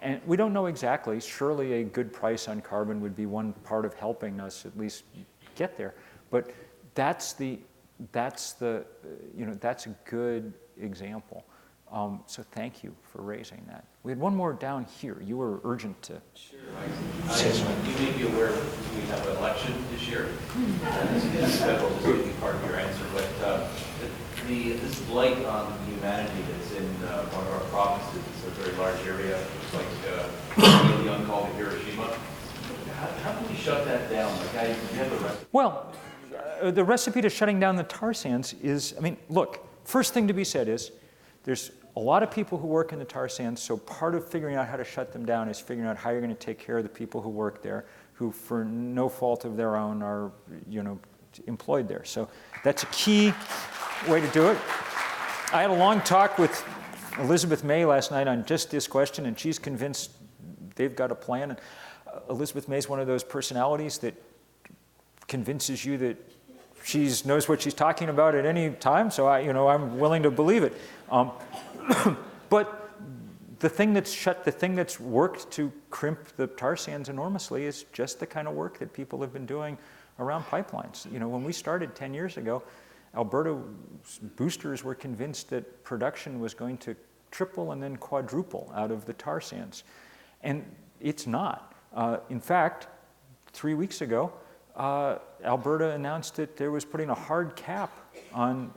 And we don't know exactly. Surely a good price on carbon would be one part of helping us at least get there. But that's a good example. So thank you for raising that. We had one more down here. You were urgent to. Sure. You may be aware we have an election this year. This will be part of your answer, but this blight on humanity that's in one of our provinces, it's a very large area, it's like the uncalled Hiroshima. How can we shut that down? Do you have a recipe? Well, the recipe to shutting down the tar sands is, look, first thing to be said is, there's a lot of people who work in the tar sands, so part of figuring out how to shut them down is figuring out how you're going to take care of the people who work there, who for no fault of their own are, employed there. So that's a key way to do it. I had a long talk with Elizabeth May last night on just this question, and she's convinced they've got a plan. And Elizabeth May is one of those personalities that convinces you that she knows what she's talking about at any time, so I'm willing to believe it. But the thing that's worked to crimp the tar sands enormously is just the kind of work that people have been doing around pipelines. When we started 10 years ago, Alberta boosters were convinced that production was going to triple and then quadruple out of the tar sands. And it's not. In fact, 3 weeks ago, Alberta announced that there was putting a hard cap on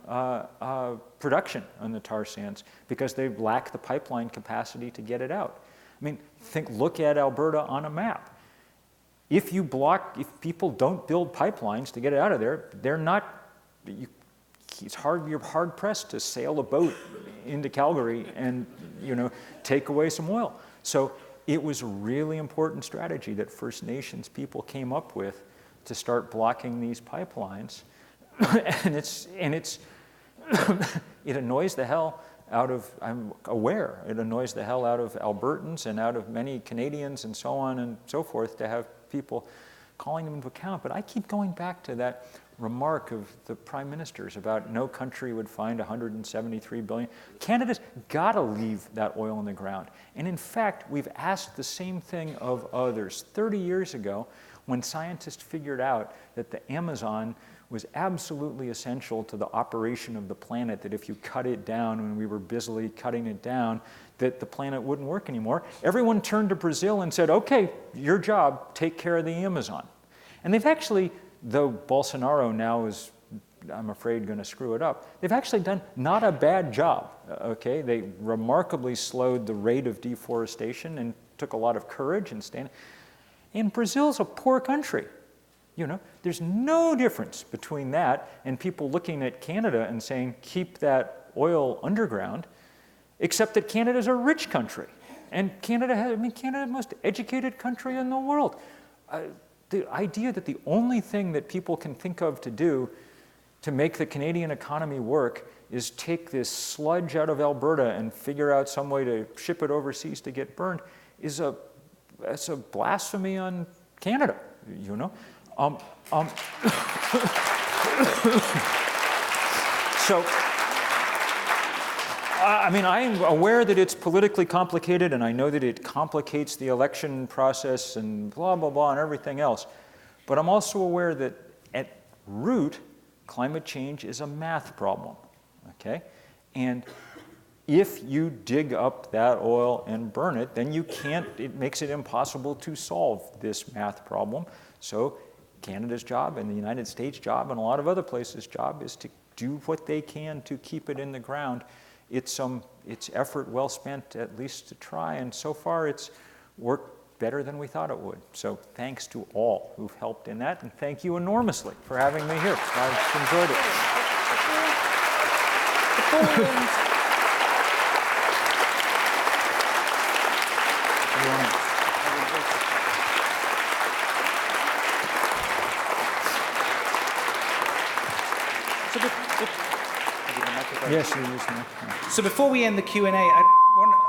production on the tar sands because they lack the pipeline capacity to get it out. Look at Alberta on a map. If people don't build pipelines to get it out of there, you're hard pressed to sail a boat into Calgary and take away some oil. So it was a really important strategy that First Nations people came up with to start blocking these pipelines, and it annoys the hell out of, I'm aware, it annoys the hell out of Albertans and out of many Canadians and so on and so forth to have people calling them into account. But I keep going back to that remark of the Prime Minister's about no country would find 173 billion. Canada's got to leave that oil in the ground. And in fact, we've asked the same thing of others. 30 years ago, when scientists figured out that the Amazon was absolutely essential to the operation of the planet, that if you cut it down, when we were busily cutting it down, that the planet wouldn't work anymore, everyone turned to Brazil and said, okay, your job, take care of the Amazon. And they've actually, though Bolsonaro now is, I'm afraid, going to screw it up, they've actually done not a bad job, okay? They remarkably slowed the rate of deforestation and took a lot of courage and standing. And Brazil's a poor country. There's no difference between that and people looking at Canada and saying, keep that oil underground, except that Canada's a rich country. And Canada's the most educated country in the world. The idea that the only thing that people can think of to do to make the Canadian economy work is take this sludge out of Alberta and figure out some way to ship it overseas to get burned that's a blasphemy on Canada, you know? So, I mean, I'm aware that it's politically complicated, and I know that it complicates the election process and blah, blah, blah, and everything else. But I'm also aware that at root, climate change is a math problem, okay? And if you dig up that oil and burn it, then it makes it impossible to solve this math problem. So Canada's job and the United States' job and a lot of other places' job is to do what they can to keep it in the ground. It's effort well spent, at least to try, and so far it's worked better than we thought it would. So thanks to all who've helped in that, and thank you enormously for having me here. I've enjoyed it. Yes, you use that. So before we end the Q&A,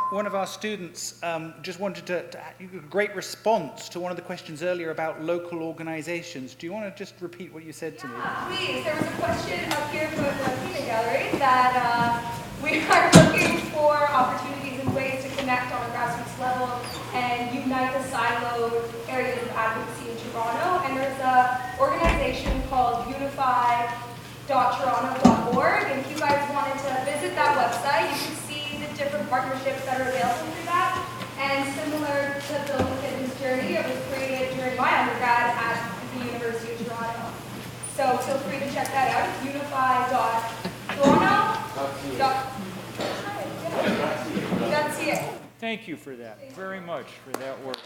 one of our students just wanted to a great response to one of the questions earlier about local organizations. Do you want to just repeat what you said to me? Please. There was a question up here from the peanut gallery that we are looking for opportunities and ways to connect on a grassroots level and unite the siloed areas of advocacy in Toronto. And there's an organization called unify.toronto.org, and if you guys wanted to visit that website, you can see the different partnerships that are available through that. And similar to Bill McKibben's journey, it was created during my undergrad at the University of Toronto. So feel free to check that out. It's unify.toronto.ca. Thank you for that, very much for that work.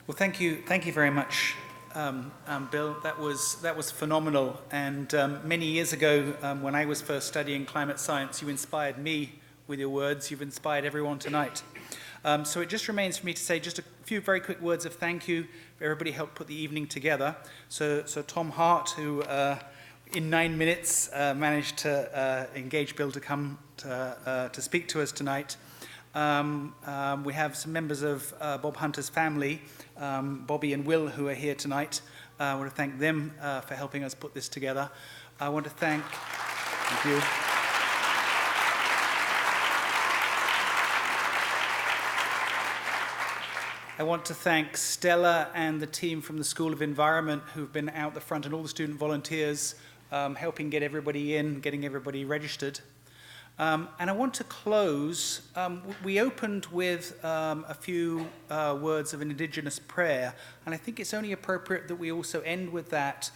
Well, thank you very much, Bill. That was phenomenal. And many years ago, when I was first studying climate science, you inspired me with your words. You've inspired everyone tonight. So it just remains for me to say just a few very quick words of thank you for everybody who helped put the evening together. So Tom Hart, who in 9 minutes managed to engage Bill to come to speak to us tonight. We have some members of Bob Hunter's family, Bobby and Will, who are here tonight. I want to thank them for helping us put this together. I want to thank you. I want to thank Stella and the team from the School of Environment who've been out the front, and all the student volunteers helping get everybody in, getting everybody registered. And I want to close, we opened with a few words of an Indigenous prayer, and I think it's only appropriate that we also end with that,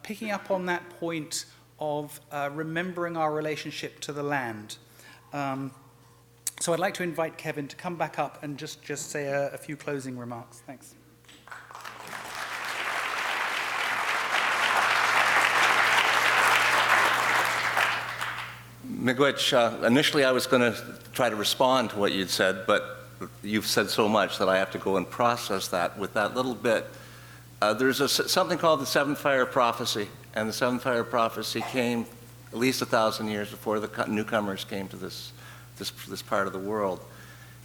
picking up on that point of remembering our relationship to the land. So I'd like to invite Kevin to come back up and just say a few closing remarks. Thanks. Miigwech, initially I was going to try to respond to what you'd said, but you've said so much that I have to go and process that with that little bit. There's something called the Seven Fire Prophecy, and the Seven Fire Prophecy came at least 1,000 years before the newcomers came to this part of the world.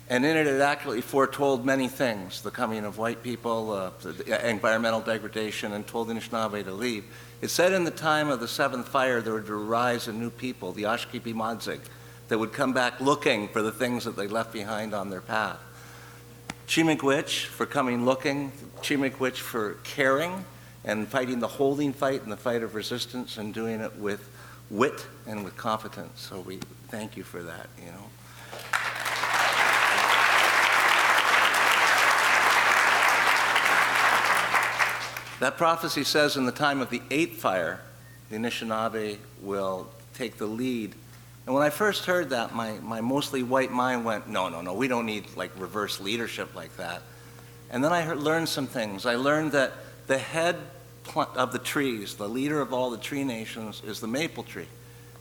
And in it accurately foretold many things: the coming of white people, the environmental degradation, and told the Anishinaabe to leave. It said in the time of the seventh fire there would arise a new people, the Ashkipi-Madzig, that would come back looking for the things that they left behind on their path. Chi-Miigwech for coming looking, Chi-Miigwech for caring and fighting the holding fight and the fight of resistance, and doing it with wit and with competence. So we thank you for that, you know. That prophecy says in the time of the eighth fire, the Anishinaabe will take the lead. And when I first heard that, my mostly white mind went, no, we don't need like reverse leadership like that. And then I learned some things. I learned that the head of the trees, the leader of all the tree nations, is the maple tree,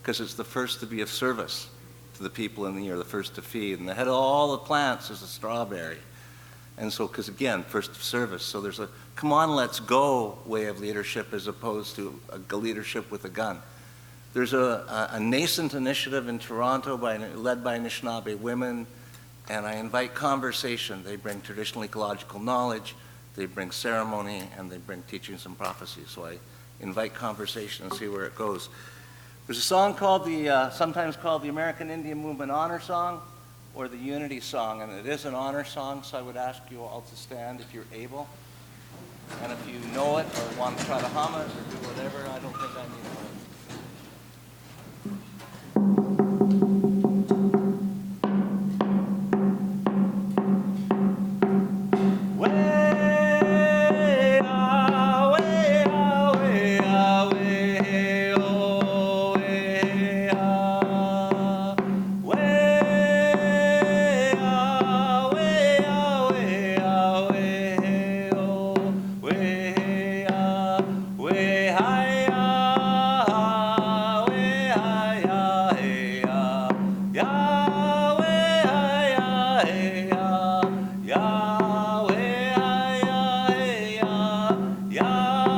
because it's the first to be of service to the people in the year, the first to feed. And the head of all the plants is the strawberry. And so, because again, first of service. So there's a come on, let's go way of leadership as opposed to a leadership with a gun. There's a nascent initiative in Toronto led by Anishinaabe women, and I invite conversation. They bring traditional ecological knowledge, they bring ceremony, and they bring teachings and prophecies. So I invite conversation and see where it goes. There's a song called sometimes called the American Indian Movement Honor Song, or the Unity Song, and it is an honor song, so I would ask you all to stand if you're able. And if you know it or want to try to hum it or do whatever, I don't think I need it. Yeah.